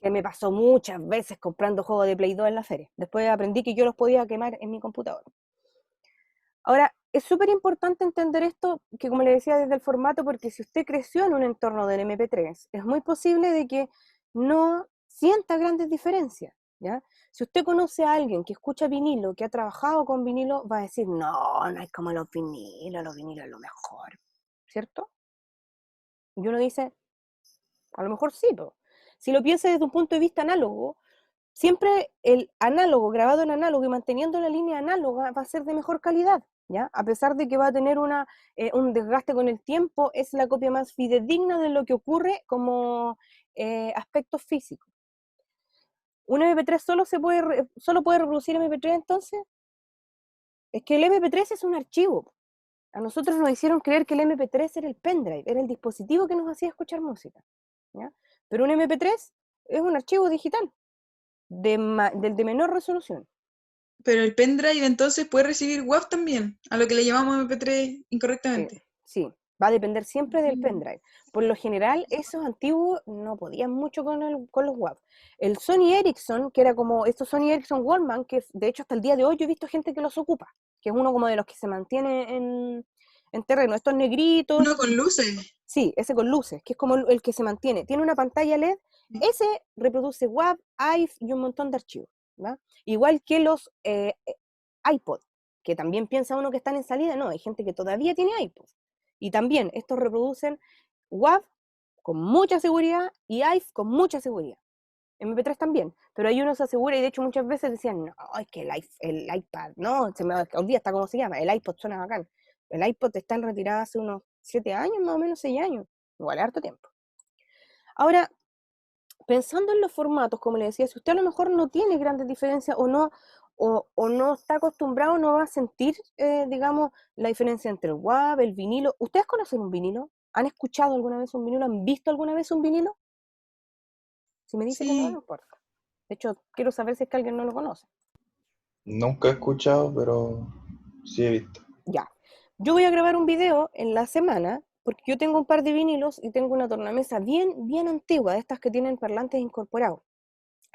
Que me pasó muchas veces comprando juegos de Play 2 en la feria. Después aprendí que yo los podía quemar en mi computador. Ahora, es súper importante entender esto, que como le decía desde el formato, porque si usted creció en un entorno del MP3, es muy posible de que no sienta grandes diferencias, ¿ya? Si usted conoce a alguien que escucha vinilo, que ha trabajado con vinilo, va a decir, no, no es como los vinilos es lo mejor, ¿cierto? Y uno dice, a lo mejor sí, pero si lo piensa desde un punto de vista análogo, siempre el análogo, grabado en análogo y manteniendo la línea análoga, va a ser de mejor calidad, ¿ya? A pesar de que va a tener un desgaste con el tiempo, es la copia más fidedigna de lo que ocurre como aspectos físicos. ¿Un MP3 solo puede reproducir MP3 entonces? Es que el MP3 es un archivo. A nosotros nos hicieron creer que el MP3 era el pendrive, era el dispositivo que nos hacía escuchar música, ¿ya? Pero un MP3 es un archivo digital de menor resolución. Pero el pendrive entonces puede recibir WAV también, a lo que le llamamos MP3 incorrectamente. Sí, va a depender siempre del Mm. pendrive. Por lo general, esos antiguos no podían mucho con los WAV. El Sony Ericsson, que era como estos Sony Ericsson Walkman, que de hecho hasta el día de hoy yo he visto gente que los ocupa, que es uno como de los que se mantiene en terreno. Estos negritos, Uno con luces. sí, ese con luces, que es como el que se mantiene. Tiene una pantalla LED, ese reproduce WAV, AIF y un montón de archivos, ¿va? Igual que los iPod, que también piensa uno que están en salida. No, hay gente que todavía tiene iPod. Y también estos reproducen WAV con mucha seguridad y AIF con mucha seguridad. MP3 también, pero ahí uno se asegura, y de hecho muchas veces decían, no, es que el iPad, no, se me olvida hasta cómo se llama, el iPod suena bacán. El iPod está en retirada hace unos 7 años, más o menos 6 años, igual harto tiempo. Ahora, pensando en los formatos, como le decía, si usted a lo mejor no tiene grandes diferencias o no está acostumbrado, no va a sentir, digamos, la diferencia entre el WAV, el vinilo. ¿Ustedes conocen un vinilo? ¿Han escuchado alguna vez un vinilo? ¿Han visto alguna vez un vinilo? Si me dice que no, no Sí. importa. De hecho, quiero saber si es que alguien no lo conoce. Nunca he escuchado, pero sí he visto. Ya. Yo voy a grabar un video en la semana, porque yo tengo un par de vinilos y tengo una tornamesa bien, bien antigua, de estas que tienen parlantes incorporados,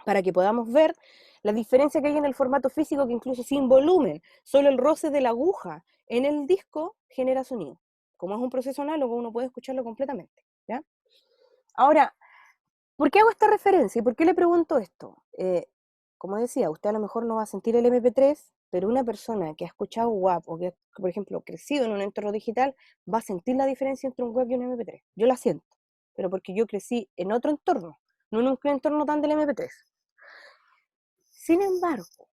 para que podamos ver la diferencia que hay en el formato físico, que incluso sin volumen, solo el roce de la aguja en el disco genera sonido. Como es un proceso análogo, uno puede escucharlo completamente, ¿ya? Ahora, ¿por qué hago esta referencia y por qué le pregunto esto? Como decía, usted a lo mejor no va a sentir el MP3, pero una persona que ha escuchado WAV o que, por ejemplo, crecido en un entorno digital, va a sentir la diferencia entre un WAV y un MP3. Yo la siento, pero porque yo crecí en otro entorno, no en un entorno tan del MP3. Sin embargo,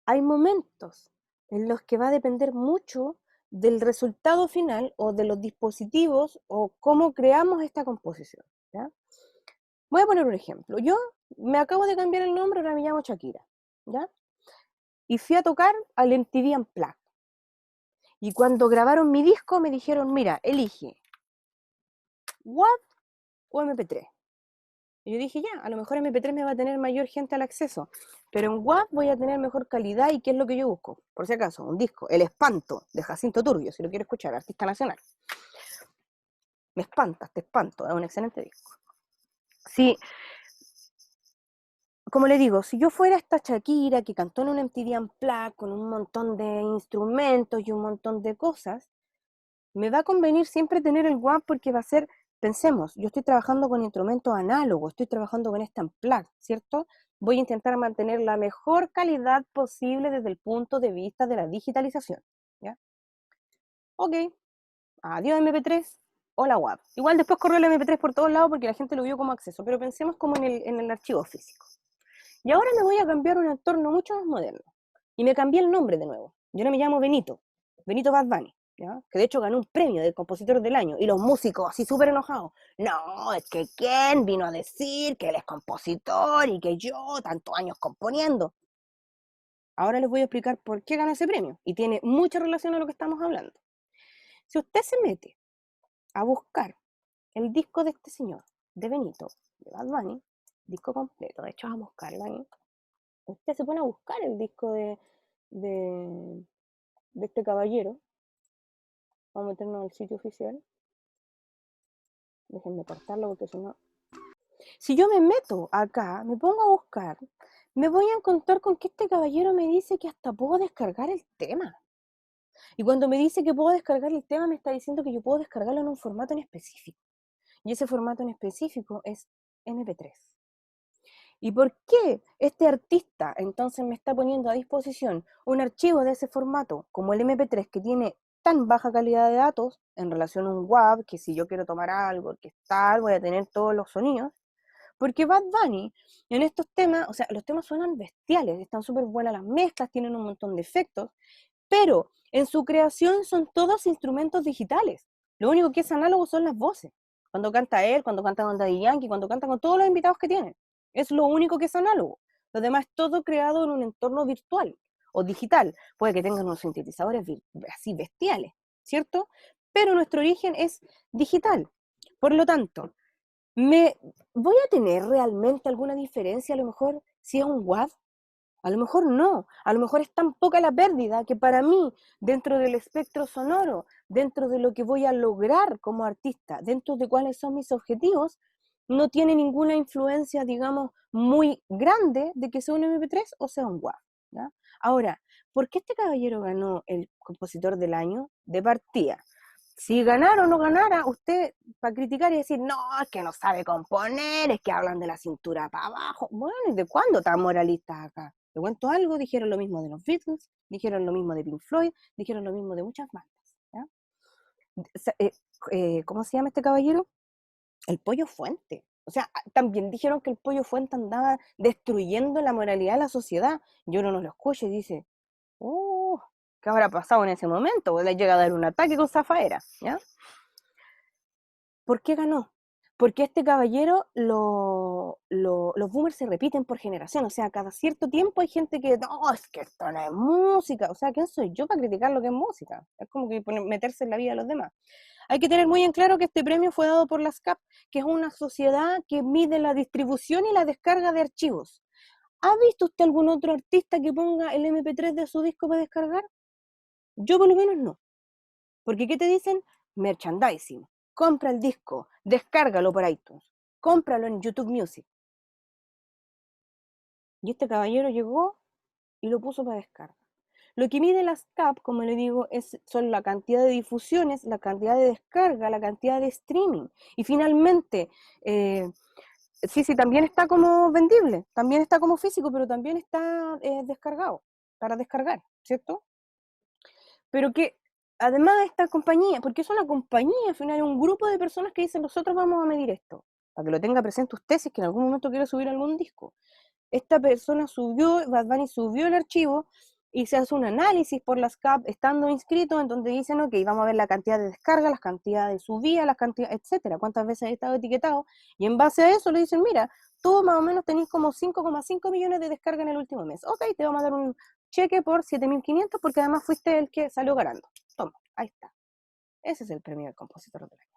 hay momentos en los que va a depender mucho del resultado final o de los dispositivos o cómo creamos esta composición, ¿ya? Voy a poner un ejemplo. Yo me acabo de cambiar el nombre, ahora me llamo Shakira, ¿ya? Y fui a tocar al MTV Unplugged. Y cuando grabaron mi disco me dijeron, mira, elige WAV o MP3. Y yo dije, ya, a lo mejor MP3 me va a tener mayor gente al acceso, pero en WAV voy a tener mejor calidad. ¿Y qué es lo que yo busco? Por si acaso, un disco, El Espanto, de Jacinto Turbio, si lo quiero escuchar, artista nacional. Me espantas, te espanto, es un excelente disco. Sí, como le digo, si yo fuera esta Shakira que cantó en un MTV Unplugged con un montón de instrumentos y un montón de cosas, me va a convenir siempre tener el WAV porque va a ser, pensemos, yo estoy trabajando con instrumentos análogos, estoy trabajando con este Unplugged, ¿cierto? Voy a intentar mantener la mejor calidad posible desde el punto de vista de la digitalización, ¿ya? Ok, adiós MP3, hola WAV. Igual después corrió el MP3 por todos lados porque la gente lo vio como acceso, pero pensemos como en el archivo físico. Y ahora me voy a cambiar un entorno mucho más moderno. Y me cambié el nombre de nuevo. Yo no me llamo Benito Bad Bunny, ¿ya? Que de hecho ganó un premio del compositor del año. Y los músicos así súper enojados. No, es que ¿quién vino a decir que él es compositor y que yo tantos años componiendo? Ahora les voy a explicar por qué ganó ese premio. Y tiene mucha relación a lo que estamos hablando. Si usted se mete a buscar el disco de este señor, de Benito, de Bad Bunny, disco completo, de hecho vamos a buscarlo ahí, usted se pone a buscar el disco de este caballero, vamos a meternos al sitio oficial, déjenme cortarlo porque si no... Si yo me meto acá, me pongo a buscar, me voy a encontrar con que este caballero me dice que hasta puedo descargar el tema. Y cuando me dice que puedo descargar el tema, me está diciendo que yo puedo descargarlo en un formato en específico. Y ese formato en específico es MP3. ¿Y por qué este artista entonces me está poniendo a disposición un archivo de ese formato, como el MP3, que tiene tan baja calidad de datos en relación a un WAV, que si yo quiero tomar algo, que tal, voy a tener todos los sonidos? Porque Bad Bunny, en estos temas, o sea, los temas suenan bestiales, están súper buenas las mezclas, tienen un montón de efectos, pero en su creación son todos instrumentos digitales. Lo único que es análogo son las voces. Cuando canta él, cuando canta con Daddy Yankee, cuando canta con todos los invitados que tienen. Es lo único que es análogo. Lo demás es todo creado en un entorno virtual o digital. Puede que tengan unos sintetizadores así bestiales, ¿cierto? Pero nuestro origen es digital. Por lo tanto, ¿voy a tener realmente alguna diferencia a lo mejor si es un WAV? A lo mejor no, a lo mejor es tan poca la pérdida que para mí, dentro del espectro sonoro, dentro de lo que voy a lograr como artista, dentro de cuáles son mis objetivos, no tiene ninguna influencia, digamos, muy grande de que sea un MP3 o sea un WAV, ¿ya? Ahora, ¿por qué este caballero ganó el compositor del año? De partida. Si ganara o no ganara, usted para criticar y decir, no, es que no sabe componer, es que hablan de la cintura para abajo. Bueno, ¿y de cuándo tan moralistas acá? ¿Te cuento algo? Dijeron lo mismo de los Beatles, dijeron lo mismo de Pink Floyd, dijeron lo mismo de muchas bandas, ¿ya? ¿Cómo se llama este caballero? El Pollo Fuente. O sea, también dijeron que el Pollo Fuente andaba destruyendo la moralidad de la sociedad. Y uno no lo escucha y dice, ¿qué habrá pasado en ese momento? Le llega a dar un ataque con Zafaera, ¿ya? ¿Por qué ganó? Porque este caballero, los boomers se repiten por generación, o sea, cada cierto tiempo hay gente que, no, es que esto no es música, o sea, ¿quién soy yo para criticar lo que es música? Es como que meterse en la vida de los demás. Hay que tener muy en claro que este premio fue dado por la SCAP, que es una sociedad que mide la distribución y la descarga de archivos. ¿Ha visto usted algún otro artista que ponga el MP3 de su disco para descargar? Yo por lo menos no. Porque ¿qué te dicen? Merchandising. Compra el disco, descárgalo por iTunes, cómpralo en YouTube Music. Y este caballero llegó y lo puso para descarga. Lo que mide la SCAP, como le digo, son la cantidad de difusiones, la cantidad de descarga, la cantidad de streaming. Y finalmente, sí, también está como vendible, también está como físico, pero también está descargado, para descargar, ¿cierto? Pero que además esta compañía, porque es una compañía, al final es un grupo de personas que dicen, nosotros vamos a medir esto, para que lo tenga presente usted si es que en algún momento quiere subir algún disco. Esta persona Bad Bunny subió el archivo y se hace un análisis por las CAP estando inscrito, en donde dicen, ok, vamos a ver la cantidad de descarga, las cantidades de subida, las cantidades, etcétera, cuántas veces ha estado etiquetado, y en base a eso le dicen, mira, tú más o menos tenés como 5,5 millones de descarga en el último mes. Ok, te vamos a dar un cheque por 7.500 porque además fuiste el que salió ganando. Toma, ahí está. Ese es el premio del compositor del año.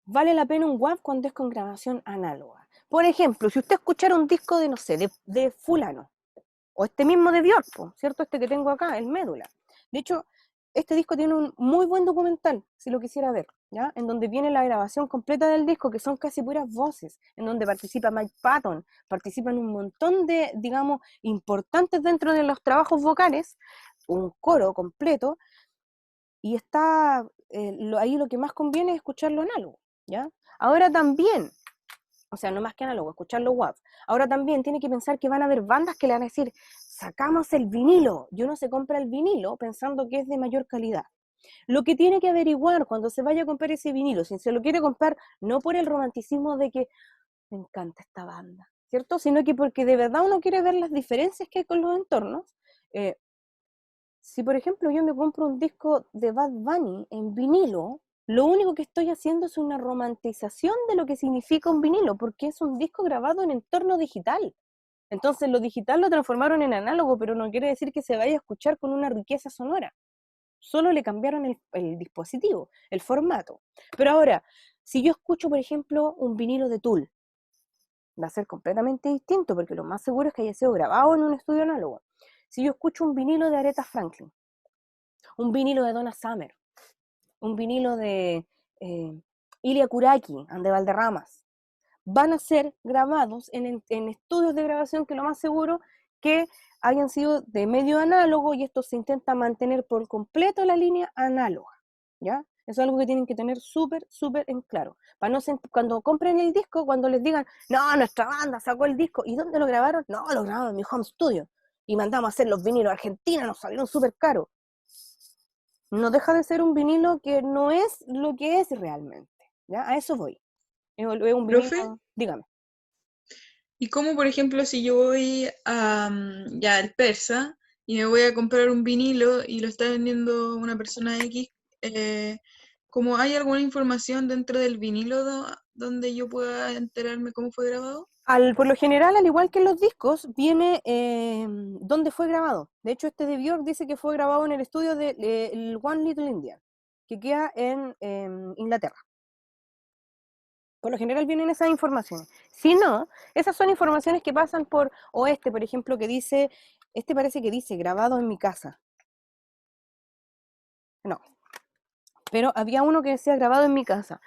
Vale la pena un WAV cuando es con grabación análoga. Por ejemplo, si usted escuchara un disco de, no sé, de fulano, o este mismo de Björk, ¿cierto? Este que tengo acá, el Médula. De hecho, este disco tiene un muy buen documental, si lo quisiera ver, ¿ya? En donde viene la grabación completa del disco, que son casi puras voces, en donde participa Mike Patton, participan un montón de, digamos, importantes dentro de los trabajos vocales, un coro completo, y está, ahí lo que más conviene es escucharlo análogo, ¿ya? Ahora también, o sea, no más que análogo, escucharlo WAV. Ahora también tiene que pensar que van a haber bandas que le van a decir, sacamos el vinilo, y uno se compra el vinilo pensando que es de mayor calidad. Lo que tiene que averiguar cuando se vaya a comprar ese vinilo, si se lo quiere comprar no por el romanticismo de que me encanta esta banda, ¿cierto? Sino que porque de verdad uno quiere ver las diferencias que hay con los entornos. Si por ejemplo yo me compro un disco de Bad Bunny en vinilo, lo único que estoy haciendo es una romantización de lo que significa un vinilo, porque es un disco grabado en entorno digital. Entonces lo digital lo transformaron en análogo, pero no quiere decir que se vaya a escuchar con una riqueza sonora. solo le cambiaron el dispositivo, el formato. Pero ahora, si yo escucho, por ejemplo, un vinilo de Tool, va a ser completamente distinto, porque lo más seguro es que haya sido grabado en un estudio análogo. Si yo escucho un vinilo de Aretha Franklin, un vinilo de Donna Summer, un vinilo de Ilia Kuraki, and the Valderramas, van a ser grabados en estudios de grabación que lo más seguro que hayan sido de medio análogo, y esto se intenta mantener por completo la línea análoga, ¿ya? Eso es algo que tienen que tener súper, súper en claro. Para no cuando compren el disco, cuando les digan, no, nuestra banda sacó el disco, ¿y dónde lo grabaron? No, lo grabaron en mi home studio, y mandamos a hacer los vinilos a Argentina, nos salieron súper caros. No deja de ser un vinilo que no es lo que es realmente, ¿ya? A eso voy. Es un ¿Profe? vinilo, dígame. ¿Y cómo, por ejemplo, si yo voy a ya al Persa y me voy a comprar un vinilo y lo está vendiendo una persona X, ¿cómo hay alguna información dentro del vinilo donde yo pueda enterarme cómo fue grabado? Por lo general, al igual que en los discos, viene dónde fue grabado. De hecho, este de Björk dice que fue grabado en el estudio de el One Little India, que queda en Inglaterra. Por lo general vienen esas informaciones. Si no, esas son informaciones que pasan por, o por ejemplo, que dice, parece que dice grabado en mi casa. No. Pero había uno que decía grabado en mi casa.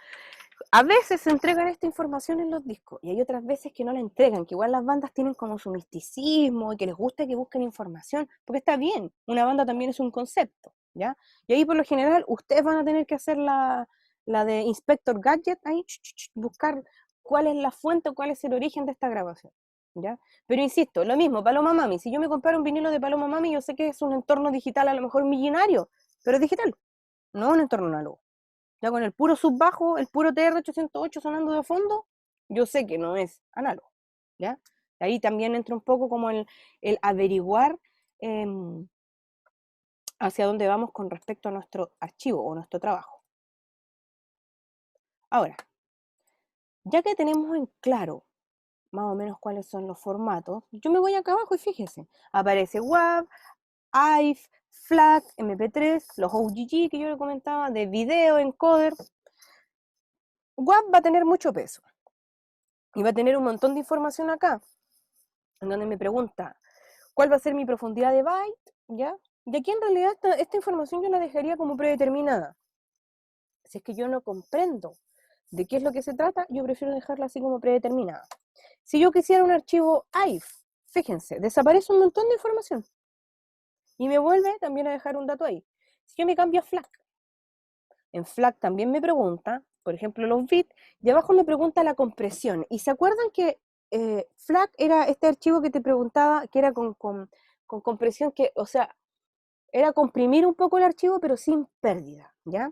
A veces se entregan esta información en los discos y hay otras veces que no la entregan, que igual las bandas tienen como su misticismo y que les gusta que busquen información, porque está bien, una banda también es un concepto, ¿ya? Y ahí por lo general ustedes van a tener que hacer la de Inspector Gadget, ahí buscar cuál es la fuente o cuál es el origen de esta grabación, ¿ya? Pero insisto, lo mismo, Paloma Mami, si yo me comparo un vinilo de Paloma Mami, yo sé que es un entorno digital a lo mejor millonario, pero es digital, no un entorno análogo. Ya con el puro subbajo, el puro TR-808 sonando de fondo, yo sé que no es análogo, ¿ya? Ahí también entra un poco como el averiguar hacia dónde vamos con respecto a nuestro archivo o nuestro trabajo. Ahora, ya que tenemos en claro más o menos cuáles son los formatos, yo me voy acá abajo y fíjese, aparece WAV, AIF, FLAC, MP3, los OGG que yo le comentaba, de video, encoder. WAV va a tener mucho peso y va a tener un montón de información acá, en donde me pregunta cuál va a ser mi profundidad de byte, ¿ya? Y aquí en realidad esta información yo la dejaría como predeterminada. Si es que yo no comprendo de qué es lo que se trata, yo prefiero dejarla así como predeterminada. Si yo quisiera un archivo AIF, fíjense, desaparece un montón de información y me vuelve también a dejar un dato ahí. Si yo me cambio a FLAC, en FLAC también me pregunta, por ejemplo, los bits, y abajo me pregunta la compresión. ¿Y se acuerdan que FLAC era este archivo que te preguntaba, que era con compresión, que, o sea, era comprimir un poco el archivo, pero sin pérdida, ¿ya?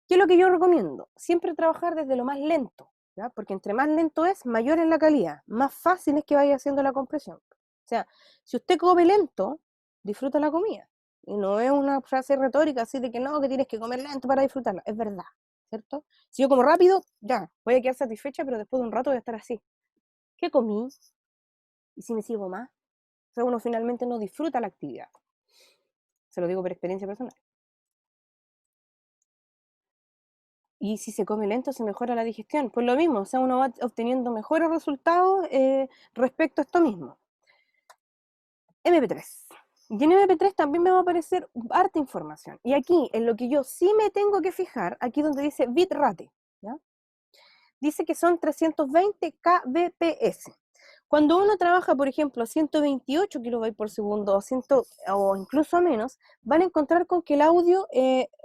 ¿Qué es lo que yo recomiendo? Siempre trabajar desde lo más lento, ¿ya? Porque entre más lento es, mayor es la calidad, más fácil es que vaya haciendo la compresión. O sea, si usted come lento, disfruta la comida. Y no es una frase retórica así de que no, que tienes que comer lento para disfrutarla. Es verdad, ¿cierto? Si yo como rápido, ya, voy a quedar satisfecha, pero después de un rato voy a estar así. ¿Qué comí? ¿Y si me sirvo más? O sea, uno finalmente no disfruta la actividad. Se lo digo por experiencia personal. Y si se come lento, se mejora la digestión. Pues lo mismo, o sea, uno va obteniendo mejores resultados respecto a esto mismo. MP3. Y en MP3 también me va a aparecer harta información. Y aquí, en lo que yo sí me tengo que fijar, aquí donde dice bitrate, ¿ya? Dice que son 320 kbps. Cuando uno trabaja, por ejemplo, 128 kilobytes por segundo o incluso menos, van a encontrar con que el audio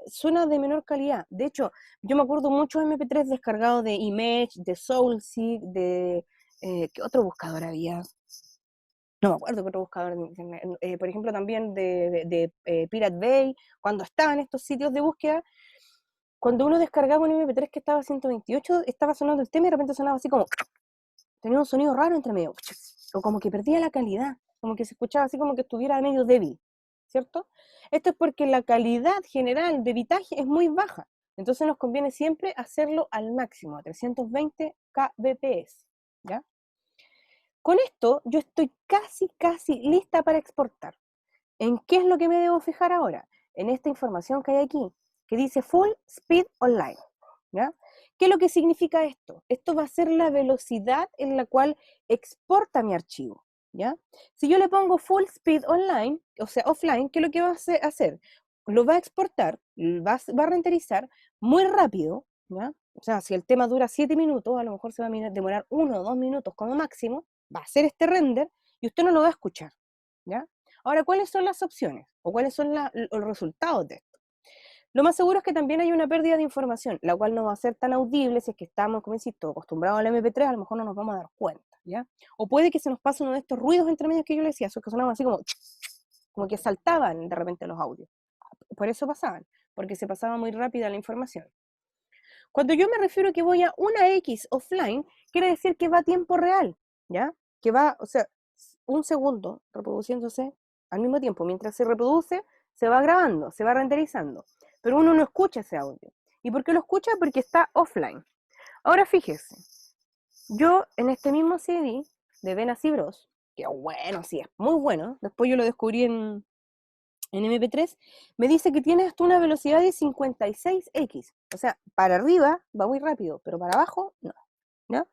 suena de menor calidad. De hecho, yo me acuerdo mucho de MP3 descargados de Image, de Soulseek, de... ¿qué otro buscador había? No me acuerdo qué otro buscador. Por ejemplo, también de Pirate Bay, cuando estaban estos sitios de búsqueda. Cuando uno descargaba un MP3 que estaba a 128, estaba sonando el tema y de repente sonaba así como... Tenía un sonido raro entre medio, o como que perdía la calidad, como que se escuchaba así como que estuviera medio débil, ¿cierto? Esto es porque la calidad general de bitaje es muy baja, entonces nos conviene siempre hacerlo al máximo, a 320 kbps, ¿ya? Con esto yo estoy casi lista para exportar. ¿En qué es lo que me debo fijar ahora? en esta información que hay aquí, que dice Full Speed Online, ¿ya? ¿Qué es lo que significa esto? Esto va a ser la velocidad en la cual exporta mi archivo, ¿ya? Si yo le pongo Full Speed Online, o sea, offline, ¿qué es lo que va a hacer? Lo va a exportar, va a renderizar muy rápido, ¿ya? O sea, si el tema dura 7 minutos, a lo mejor se va a demorar 1 o 2 minutos como máximo, va a hacer este render y usted no lo va a escuchar, ¿ya? Ahora, ¿cuáles son las opciones? ¿O cuáles son los resultados de esto? Lo más seguro es que también hay una pérdida de información, la cual no va a ser tan audible si es que estamos, como insisto, acostumbrados al MP3, a lo mejor no nos vamos a dar cuenta, ¿ya? O puede que se nos pase uno de estos ruidos entre medios que yo le decía, esos que sonaban así como que saltaban de repente los audios. Por eso pasaban, porque se pasaba muy rápida la información. Cuando yo me refiero a que voy a una X offline, quiere decir que va a tiempo real, ¿ya? Que va, o sea, un segundo reproduciéndose al mismo tiempo. Mientras se reproduce, se va grabando, se va renderizando. Pero uno no escucha ese audio. ¿Y por qué lo escucha? Porque está offline. Ahora fíjese, yo en este mismo CD de Venas y Bros, que bueno, sí, es muy bueno, después yo lo descubrí en MP3, me dice que tiene hasta una velocidad de 56x. O sea, para arriba va muy rápido, pero para abajo no, ¿no?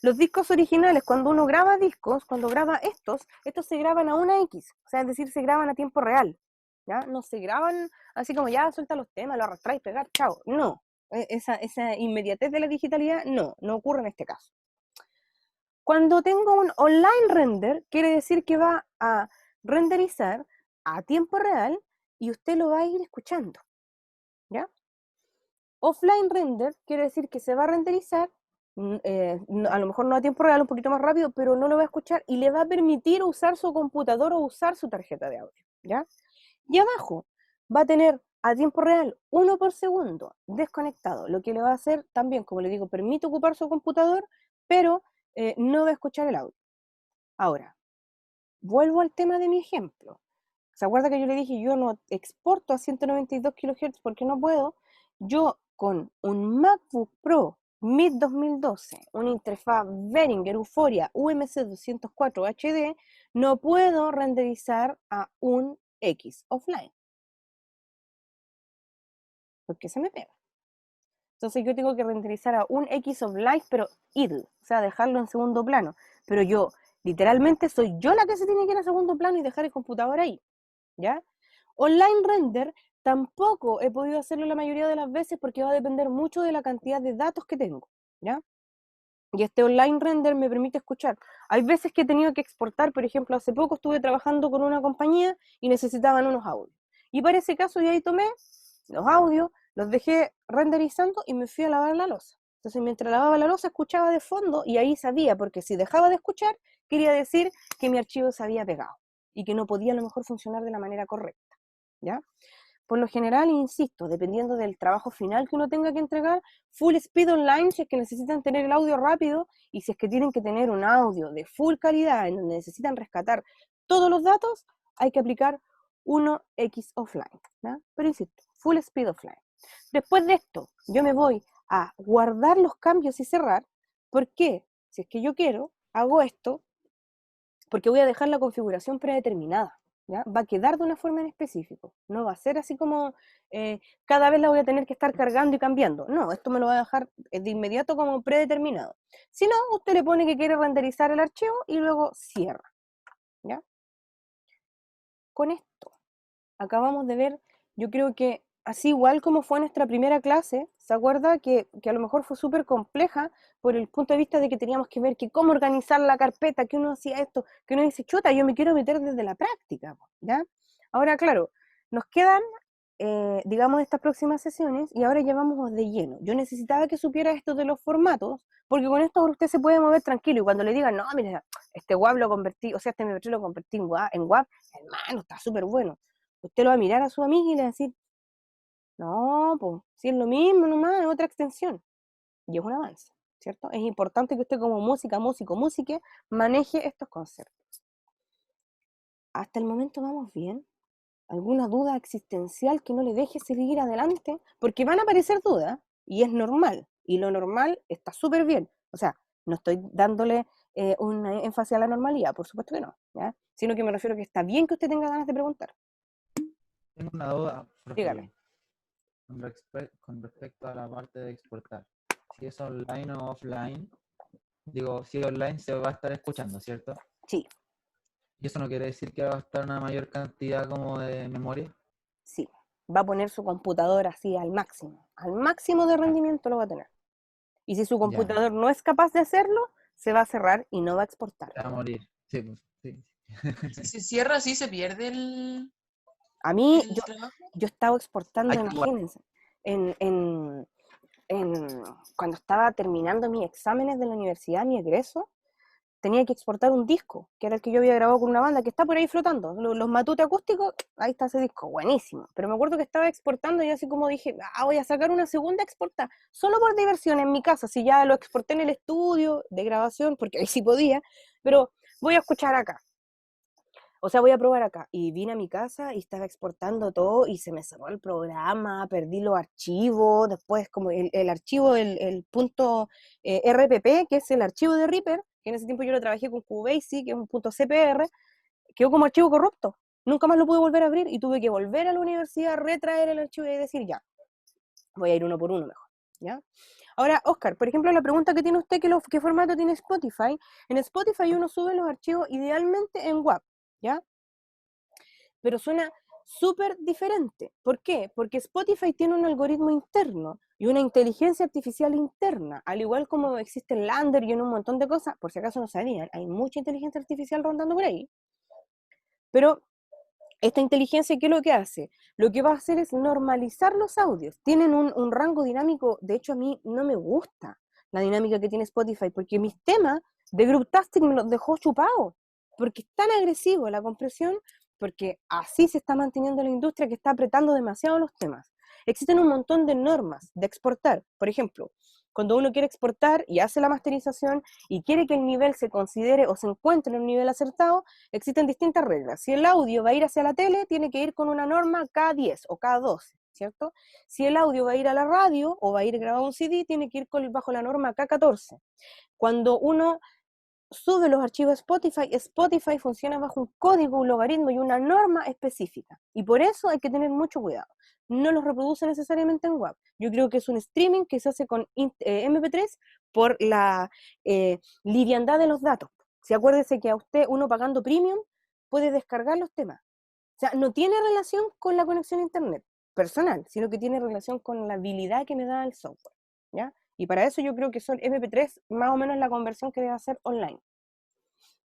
Los discos originales, cuando uno graba discos, cuando graba estos se graban a una X, o sea, es decir, se graban a tiempo real, ¿ya? No se graban así como ya suelta los temas, lo arrastráis, pegar, chao. No, esa inmediatez de la digitalidad no ocurre en este caso. Cuando tengo un online render, quiere decir que va a renderizar a tiempo real y usted lo va a ir escuchando, ¿ya? Offline render quiere decir que se va a renderizar, a lo mejor no a tiempo real, un poquito más rápido, pero no lo va a escuchar y le va a permitir usar su computador o usar su tarjeta de audio, ¿ya? Y abajo va a tener a tiempo real 1 por segundo desconectado, lo que le va a hacer también, como le digo, permite ocupar su computador, pero no va a escuchar el audio. Ahora, vuelvo al tema de mi ejemplo. ¿Se acuerda que yo le dije, yo no exporto a 192 kHz porque no puedo? Yo con un MacBook Pro mid 2012, una interfaz Behringer Euphoria UMC 204 HD, no puedo renderizar a un X offline. Porque se me pega. Entonces yo tengo que renderizar a un X offline, pero idle, o sea, dejarlo en segundo plano. Pero yo, literalmente, soy yo la que se tiene que ir a segundo plano y dejar el computador ahí, ¿ya? Online render tampoco he podido hacerlo la mayoría de las veces porque va a depender mucho de la cantidad de datos que tengo, ¿ya? Y este online render me permite escuchar. Hay veces que he tenido que exportar, por ejemplo, hace poco estuve trabajando con una compañía y necesitaban unos audios. Y para ese caso yo ahí tomé los audios, los dejé renderizando y me fui a lavar la loza. Entonces mientras lavaba la loza escuchaba de fondo y ahí sabía, porque si dejaba de escuchar, quería decir que mi archivo se había pegado y que no podía a lo mejor funcionar de la manera correcta, ¿ya? Por lo general, insisto, dependiendo del trabajo final que uno tenga que entregar, full speed online si es que necesitan tener el audio rápido y si es que tienen que tener un audio de full calidad en donde necesitan rescatar todos los datos, hay que aplicar 1X offline, ¿no? Pero insisto, full speed offline. Después de esto, yo me voy a guardar los cambios y cerrar. ¿Por qué? Si es que yo quiero, hago esto porque voy a dejar la configuración predeterminada. ¿Ya? Va a quedar de una forma en específico. No va a ser así como cada vez la voy a tener que estar cargando y cambiando. No, esto me lo va a dejar de inmediato como predeterminado. Si no, usted le pone que quiere renderizar el archivo y luego cierra. ¿Ya? Con esto acabamos de ver, yo creo que así igual como fue nuestra primera clase, ¿se acuerda? Que a lo mejor fue súper compleja por el punto de vista de que teníamos que ver que cómo organizar la carpeta, que uno hacía esto, que uno dice, chuta, yo me quiero meter desde la práctica, ¿ya? Ahora, claro, nos quedan, digamos, estas próximas sesiones y ahora ya vamos de lleno. Yo necesitaba que supiera esto de los formatos, porque con esto usted se puede mover tranquilo y cuando le digan, no, mira, este WAV lo convertí, o sea, este MP3 lo convertí en WAV, hermano, está súper bueno. Usted lo va a mirar a su amiga y le va a decir, no, pues, si es lo mismo nomás, es otra extensión. Y es un avance, ¿cierto? Es importante que usted como música, músique, maneje estos conceptos. Hasta el momento vamos bien. ¿Alguna duda existencial que no le deje seguir adelante? Porque van a aparecer dudas, y es normal, y lo normal está súper bien. O sea, no estoy dándole un énfasis a la normalidad, por supuesto que no, ¿ya? Sino que me refiero a que está bien que usted tenga ganas de preguntar. Tengo una duda, profe, Dígame. con respecto a la parte de exportar. Si es online o offline, digo, si online se va a estar escuchando, ¿cierto? Sí, ¿Y eso no quiere decir que va a estar una mayor cantidad como de memoria? sí. Va a poner su computadora así al máximo de rendimiento lo va a tener. Y si su Ya, computador no es capaz de hacerlo, se va a cerrar y no va a exportar. va a morir. Sí, pues, sí. Si se cierra así, se pierde A mí, el trabajo. yo estaba exportando, Hay que guardar. imagínense, en, en, cuando estaba terminando mis exámenes de la universidad, mi egreso, tenía que exportar un disco, que era el que yo había grabado con una banda que está por ahí flotando. Los matutes acústicos, ahí está ese disco, buenísimo. Pero me acuerdo que estaba exportando y así como dije, voy a sacar una segunda exporta, solo por diversión en mi casa, si ya lo exporté en el estudio de grabación, porque ahí sí podía, pero voy a escuchar acá. O sea, voy a probar acá. Y vine a mi casa y estaba exportando todo y se me cerró el programa, perdí los archivos, después como el archivo, el punto RPP, que es el archivo de Reaper, que en ese tiempo yo lo trabajé con QBasic, que es un punto CPR, quedó como archivo corrupto. Nunca más lo pude volver a abrir y tuve que volver a la universidad, retraer el archivo y decir, ya, voy a ir uno por uno mejor. ¿Ya? Ahora, Oscar, por ejemplo, la pregunta que tiene usted, ¿qué formato tiene Spotify? En Spotify uno sube los archivos idealmente en WAV, ¿ya? Pero suena súper diferente. ¿Por qué? Porque Spotify tiene un algoritmo interno y una inteligencia artificial interna, al igual como existe el Lander y en un montón de cosas, por si acaso no sabían, hay mucha inteligencia artificial rondando por ahí, pero esta inteligencia, ¿qué es lo que hace? Lo que va a hacer es normalizar los audios. Tienen un rango dinámico, de hecho a mí no me gusta la dinámica que tiene Spotify, porque mis temas de group tasking me los dejó chupados, porque es tan agresivo la compresión, porque así se está manteniendo la industria que está apretando demasiado los temas. Existen un montón de normas de exportar. Por ejemplo, cuando uno quiere exportar y hace la masterización y quiere que el nivel se considere o se encuentre en un nivel acertado, existen distintas reglas. Si el audio va a ir hacia la tele, tiene que ir con una norma K10 o K12, ¿cierto? Si el audio va a ir a la radio o va a ir grabado a un CD, tiene que ir bajo la norma K14. Cuando uno sube los archivos a Spotify, Spotify funciona bajo un código, un logaritmo y una norma específica. Y por eso hay que tener mucho cuidado. No los reproduce necesariamente en WAV. Yo creo que es un streaming que se hace con MP3 por la liviandad de los datos. Si acuérdese que a usted, uno pagando premium, puede descargar los temas. O sea, no tiene relación con la conexión a internet personal, sino que tiene relación con la habilidad que me da el software, ¿ya? Y para eso yo creo que son MP3 más o menos la conversión que debe hacer online.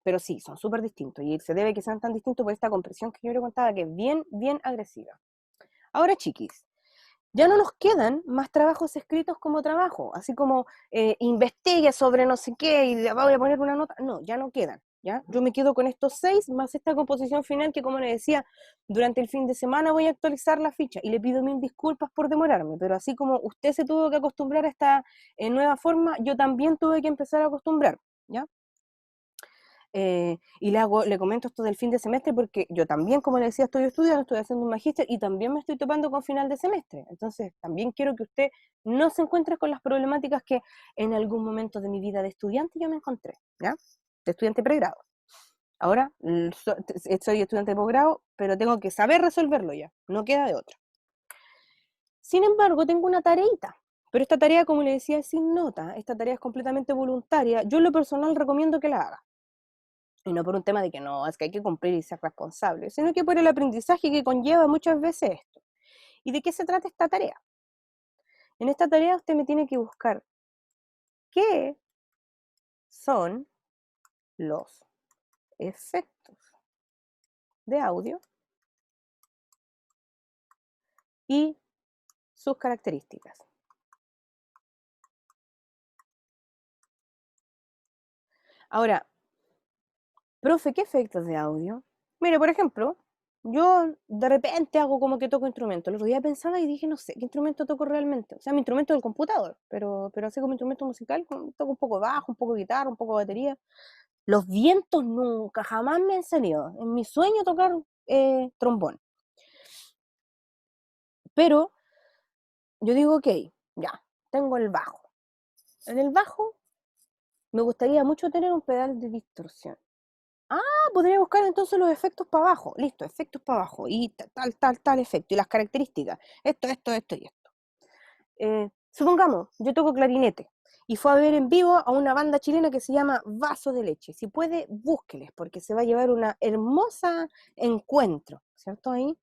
Pero sí, son súper distintos y se debe que sean tan distintos por esta compresión que yo le contaba que es bien, bien agresiva. Ahora, chiquis, ya no nos quedan más trabajos escritos como trabajo, así como investigue sobre no sé qué y voy a poner una nota. No, ya no quedan. ¿Ya? Yo me quedo con estos 6 más esta composición final que, como le decía, durante el fin de semana voy a actualizar la ficha y le pido mil disculpas por demorarme, pero así como usted se tuvo que acostumbrar a esta nueva forma, yo también tuve que empezar a acostumbrar, ¿ya? Y le comento esto del fin de semestre porque yo también, como le decía, estoy estudiando, estoy haciendo un magíster y también me estoy topando con final de semestre. Entonces, también quiero que usted no se encuentre con las problemáticas que en algún momento de mi vida de estudiante yo me encontré, ¿ya? De estudiante pregrado. Ahora soy estudiante de posgrado, pero tengo que saber resolverlo ya, no queda de otra. Sin embargo, tengo una tareita, pero esta tarea, como le decía, es sin nota, esta tarea es completamente voluntaria. Yo en lo personal recomiendo que la haga. Y no por un tema de que no, es que hay que cumplir y ser responsable, sino que por el aprendizaje que conlleva muchas veces esto. ¿Y de qué se trata esta tarea? En esta tarea usted me tiene que buscar qué son los efectos de audio y sus características. Ahora, profe, ¿qué efectos de audio? Mire, por ejemplo, yo de repente hago como que toco instrumento. El otro día pensaba y dije, no sé, ¿qué instrumento toco realmente? O sea, mi instrumento es el computador, pero así como instrumento musical, toco un poco de bajo, un poco de guitarra, un poco de batería. Los vientos nunca, jamás me han salido. En mi sueño tocar trombón. Pero yo digo, ok, ya, tengo el bajo. En el bajo me gustaría mucho tener un pedal de distorsión. podría buscar entonces los efectos para abajo. Listo, efectos para abajo. Y tal efecto. Y las características. Esto y esto. Supongamos, yo toco clarinete. Y fue a ver en vivo a una banda chilena que se llama Vaso de Leche. Si puede, búsqueles, porque se va a llevar una hermosa encuentro, ¿cierto? Ahí.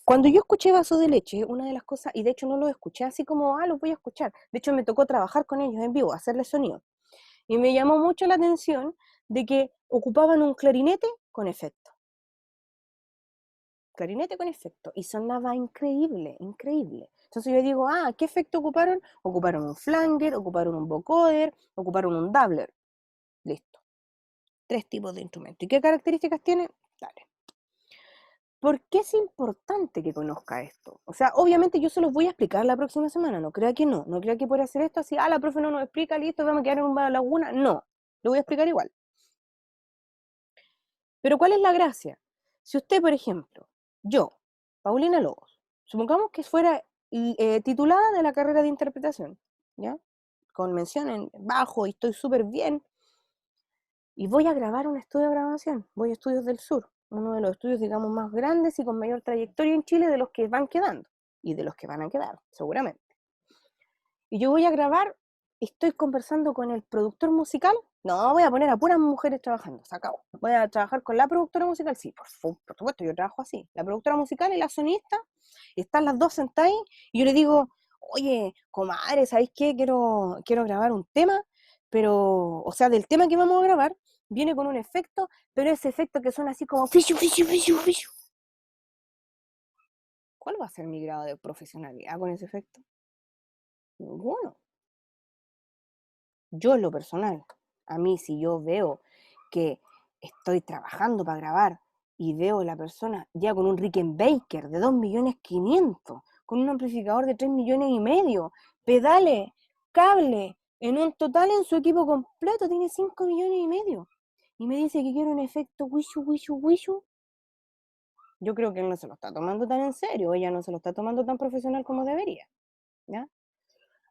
Cuando yo escuché Vaso de Leche, una de las cosas, y de hecho no los escuché así como, los voy a escuchar. De hecho me tocó trabajar con ellos en vivo, hacerles sonido. Y me llamó mucho la atención de que ocupaban un clarinete con efecto. Clarinete con efecto. Y sonaba increíble, increíble. Entonces yo digo, ¿qué efecto ocuparon? Ocuparon un flanger, ocuparon un vocoder, ocuparon un doubler. Listo. 3 tipos de instrumentos. ¿Y qué características tiene? Dale. ¿Por qué es importante que conozca esto? O sea, obviamente yo se los voy a explicar la próxima semana, no crea que no crea que por hacer esto así, la profe no nos explica, listo, vamos a quedar en una laguna, no, lo voy a explicar igual. Pero ¿cuál es la gracia? Si usted, por ejemplo, yo, Paulina Lobos, supongamos que fuera titulada de la carrera de interpretación, ¿ya? Con mención en bajo y estoy súper bien, y voy a grabar un estudio de grabación, voy a Estudios del Sur, uno de los estudios, digamos, más grandes y con mayor trayectoria en Chile de los que van quedando, y de los que van a quedar, seguramente. Y yo voy a grabar, estoy conversando con el productor musical, no, voy a poner a puras mujeres trabajando, se acabó. Voy a trabajar con la productora musical, sí, por supuesto, yo trabajo así. La productora musical y la sonista, están las dos sentadas ahí, y yo le digo, oye, comadre, ¿sabéis qué? Quiero grabar un tema, pero, o sea, del tema que vamos a grabar, viene con un efecto, pero ese efecto que suena así como fishu, fishu, fishu, fishu. ¿Cuál va a ser mi grado de profesionalidad con ese efecto? Ninguno. Yo en lo personal, a mí si yo veo que estoy trabajando para grabar y veo a la persona ya con un Rickenbacker de 2.500.000, con un amplificador de 3,5 millones, pedales, cable, en un total en su equipo completo tiene 5,5 millones, y me dice que quiere un efecto wishu, wishu, wishu, yo creo que él no se lo está tomando tan en serio, ella no se lo está tomando tan profesional como debería, ¿ya?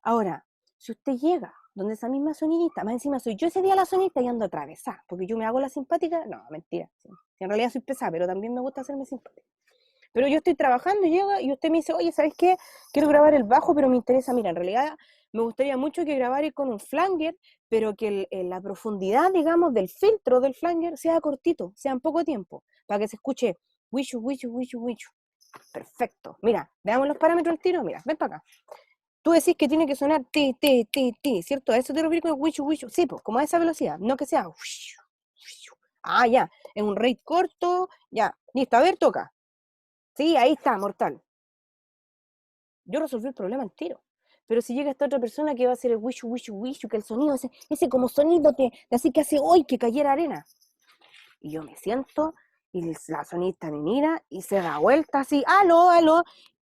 Ahora, si usted llega donde esa misma sonidista, más encima soy yo ese día la sonidista y ando atravesada, porque yo me hago la simpática, no, mentira, sí. En realidad soy pesada, pero también me gusta hacerme simpática. Pero yo estoy trabajando y llega y usted me dice, oye, ¿sabes qué? Quiero grabar el bajo, pero me interesa, mira, en realidad me gustaría mucho que grabara con un flanger, pero que la profundidad, digamos, del filtro del flanger sea cortito, sea en poco tiempo, para que se escuche wishu, wishu, wishu, wishu. Perfecto. Mira, veamos los parámetros del tiro, mira, ven para acá. Tú decís que tiene que sonar ti, ¿cierto? ¿A eso te refieres con el wishu, wishu? Sí, pues, como a esa velocidad, no que sea wishu, wishu. Ya, en un rate corto, ya, listo, a ver, toca. Sí, ahí está, mortal. Yo resolví el problema al tiro. Pero si llega esta otra persona que va a hacer el wishu, wishu, wishu, que el sonido, ese como sonido de así que hace hoy que cayera arena. Y yo me siento, y la sonista me mira, y se da vuelta así, aló,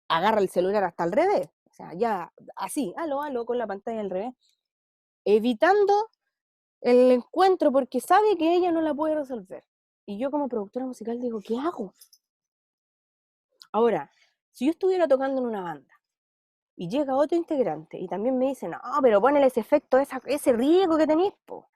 agarra el celular hasta al revés. O sea, ya así, aló, con la pantalla al revés, evitando el encuentro porque sabe que ella no la puede resolver. Y yo como productora musical digo, ¿qué hago? Ahora, si yo estuviera tocando en una banda y llega otro integrante y también me dice, no, pero ponele ese efecto, ese riesgo que tenés, po.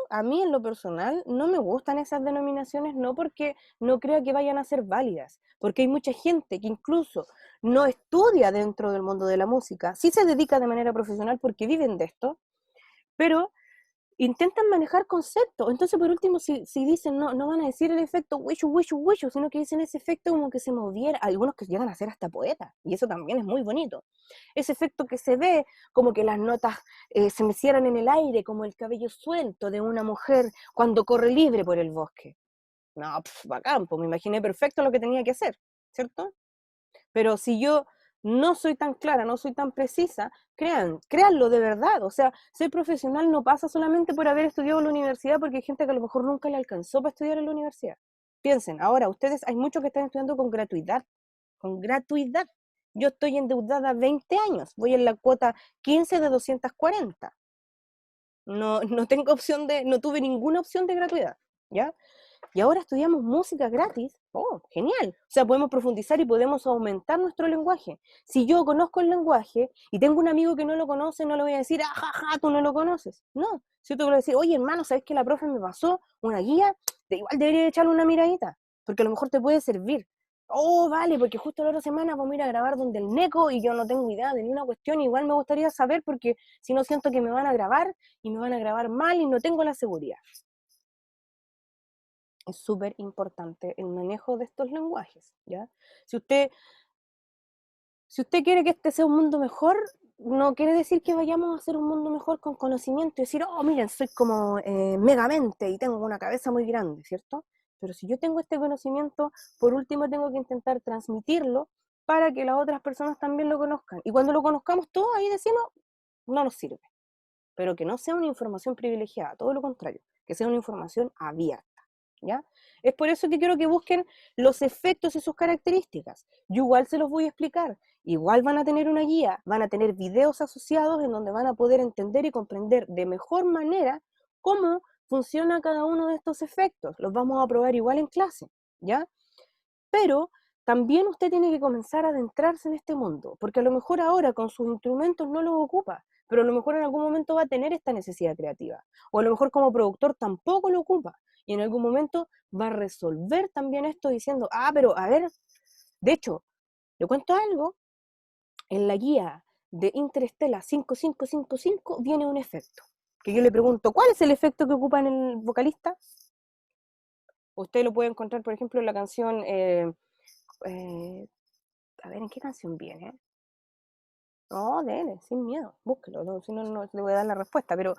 A mí en lo personal no me gustan esas denominaciones, no porque no crea que vayan a ser válidas, porque hay mucha gente que incluso no estudia dentro del mundo de la música, sí se dedica de manera profesional porque viven de esto, pero intentan manejar conceptos. Entonces, por último, si dicen, no van a decir el efecto wishu, wishu, wishu, sino que dicen ese efecto como que se moviera, algunos que llegan a ser hasta poetas, y eso también es muy bonito. Ese efecto que se ve como que las notas se mecieran en el aire, como el cabello suelto de una mujer cuando corre libre por el bosque. No, bacán, pues me imaginé perfecto lo que tenía que hacer, ¿cierto? Pero si yo no soy tan clara, no soy tan precisa, créanlo de verdad. O sea, ser profesional no pasa solamente por haber estudiado en la universidad, porque hay gente que a lo mejor nunca le alcanzó para estudiar en la universidad. Piensen, ahora ustedes, hay muchos que están estudiando con gratuidad, con gratuidad. Yo estoy endeudada 20 años, voy en la cuota 15 de 240. No tengo no tuve ninguna opción de gratuidad, ¿ya? Y ahora estudiamos música gratis, Oh, genial. O sea, podemos profundizar y podemos aumentar nuestro lenguaje. Si yo conozco el lenguaje y tengo un amigo que no lo conoce, no le voy a decir, ah, ja, tú no lo conoces. No, si yo te voy a decir, oye, hermano, ¿sabes que la profe me pasó una guía? Igual debería echarle una miradita, porque a lo mejor te puede servir. Oh, vale, porque justo la otra semana vamos a ir a grabar donde el Neco y yo no tengo idea de ninguna cuestión. Igual me gustaría saber porque si no siento que me van a grabar y me van a grabar mal y no tengo la seguridad. Es súper importante el manejo de estos lenguajes, ¿ya? Si usted quiere que este sea un mundo mejor, no quiere decir que vayamos a hacer un mundo mejor con conocimiento y decir, oh, miren, soy como megamente y tengo una cabeza muy grande, ¿cierto? Pero si yo tengo este conocimiento, por último tengo que intentar transmitirlo para que las otras personas también lo conozcan. Y cuando lo conozcamos todos, ahí decimos, no nos sirve. Pero que no sea una información privilegiada, todo lo contrario, que sea una información abierta. ¿Ya? Es por eso que quiero que busquen los efectos y sus características. Yo igual se los voy a explicar. Igual van a tener una guía, van a tener videos asociados en donde van a poder entender y comprender de mejor manera cómo funciona cada uno de estos efectos. Los vamos a probar igual en clase, ¿ya? Pero también usted tiene que comenzar a adentrarse en este mundo, porque a lo mejor ahora con sus instrumentos no los ocupa, pero a lo mejor en algún momento va a tener esta necesidad creativa, o a lo mejor como productor tampoco lo ocupa, y en algún momento va a resolver también esto diciendo, ah, pero a ver, de hecho, le cuento algo, en la guía de Interestela 5555 viene un efecto, que yo le pregunto, ¿cuál es el efecto que ocupa en el vocalista? Usted lo puede encontrar, por ejemplo, en la canción, a ver, ¿en qué canción viene? No, dele, sin miedo, búsquelo, no, si no, no le voy a dar la respuesta, pero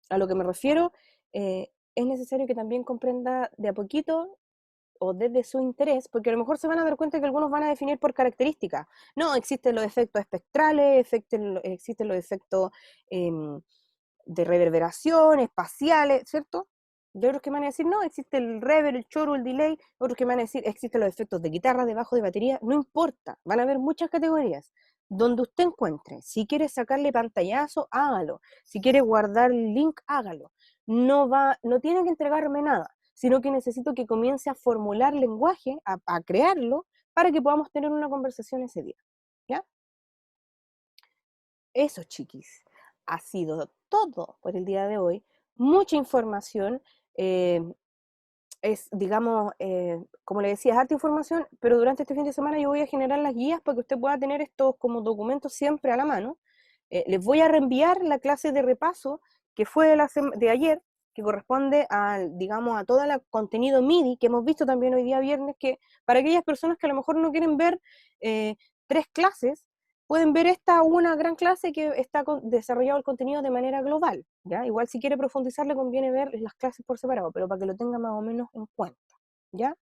a lo que me refiero, es necesario que también comprenda de a poquito o desde su interés, porque a lo mejor se van a dar cuenta que algunos van a definir por características. No, existen los efectos espectrales, existen los efectos de reverberación, espaciales, ¿cierto? Y otros que me van a decir, no, existe el reverb, el choro, el delay, otros que me van a decir, existen los efectos de guitarra, de bajo, de batería, no importa, van a haber muchas categorías. Donde usted encuentre, si quiere sacarle pantallazo, hágalo. Si quiere guardar el link, hágalo. No tiene que entregarme nada, sino que necesito que comience a formular lenguaje, a crearlo, para que podamos tener una conversación ese día. ¿Ya? Eso, chiquis, ha sido todo por el día de hoy. Mucha información. Es, digamos, como le decía, es harta información, pero durante este fin de semana yo voy a generar las guías para que usted pueda tener estos como documentos siempre a la mano. Les voy a reenviar la clase de repaso que fue de ayer, que corresponde digamos, a todo el contenido MIDI que hemos visto también hoy día viernes, que para aquellas personas que a lo mejor no quieren ver 3 clases, pueden ver una gran clase que está desarrollado el contenido de manera global, ¿ya? Igual si quiere profundizar le conviene ver las clases por separado, pero para que lo tenga más o menos en cuenta, ¿ya?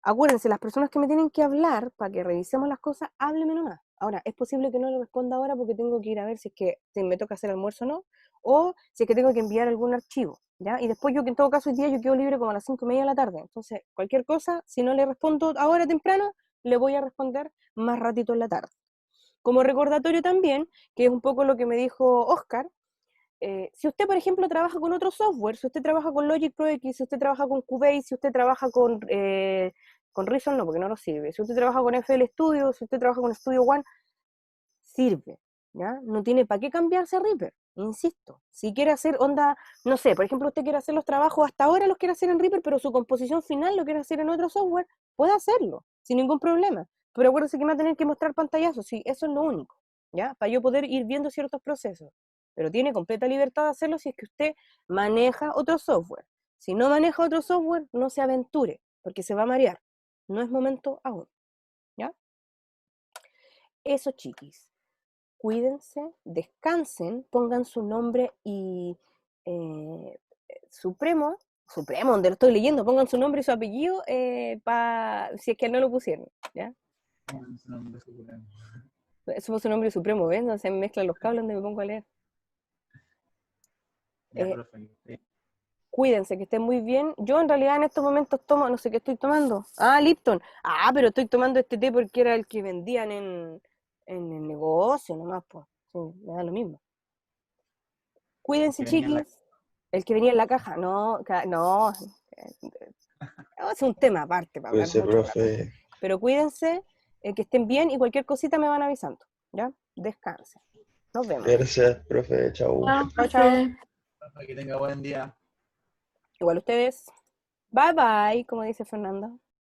Acuérdense, las personas que me tienen que hablar para que revisemos las cosas, háblenme nomás. Ahora, es posible que no le responda ahora porque tengo que ir a ver si es que me toca hacer almuerzo o no, o si es que tengo que enviar algún archivo, ¿ya? Y después yo, que en todo caso hoy día yo quedo libre como a las 5:30 de la tarde, entonces cualquier cosa, si no le respondo ahora temprano, le voy a responder más ratito en la tarde. Como recordatorio también, que es un poco lo que me dijo Oscar, si usted, por ejemplo, trabaja con otro software, si usted trabaja con Logic Pro X, si usted trabaja con Cubase, si usted trabaja con Reason, no, porque no nos sirve. Si usted trabaja con FL Studio, si usted trabaja con Studio One, sirve, ¿ya? No tiene para qué cambiarse a Reaper, insisto. Si quiere hacer onda, no sé, por ejemplo, usted quiere hacer los trabajos, hasta ahora los quiere hacer en Reaper, pero su composición final lo quiere hacer en otro software, puede hacerlo, sin ningún problema. Pero acuérdese que me va a tener que mostrar pantallazos, sí, eso es lo único, ¿ya? Para yo poder ir viendo ciertos procesos. Pero tiene completa libertad de hacerlo si es que usted maneja otro software. Si no maneja otro software, no se aventure, porque se va a marear. No es momento aún, ¿ya? Eso, chiquis. Cuídense, descansen, pongan su nombre y supremo, donde lo estoy leyendo, pongan su nombre y su apellido si es que no lo pusieron, ¿ya? Eso fue su nombre supremo, ¿ves? No se mezclan los cables donde me pongo a leer. Cuídense, que estén muy bien. Yo en realidad en estos momentos tomo, no sé qué estoy tomando. Ah, Lipton. Ah, pero estoy tomando este té porque era el que vendían en el negocio nomás, pues. Sí, me da lo mismo. Cuídense, chiquis. El que venía en la caja. No, no. Es un tema aparte para hablar Cuídese, mucho rato. profe. Pero cuídense, que estén bien y cualquier cosita me van avisando, ¿ya? Descansen. Nos vemos. Gracias, profe. Chau. Chao, chao. Que tenga buen día. Igual ustedes. Bye bye, como dice Fernanda.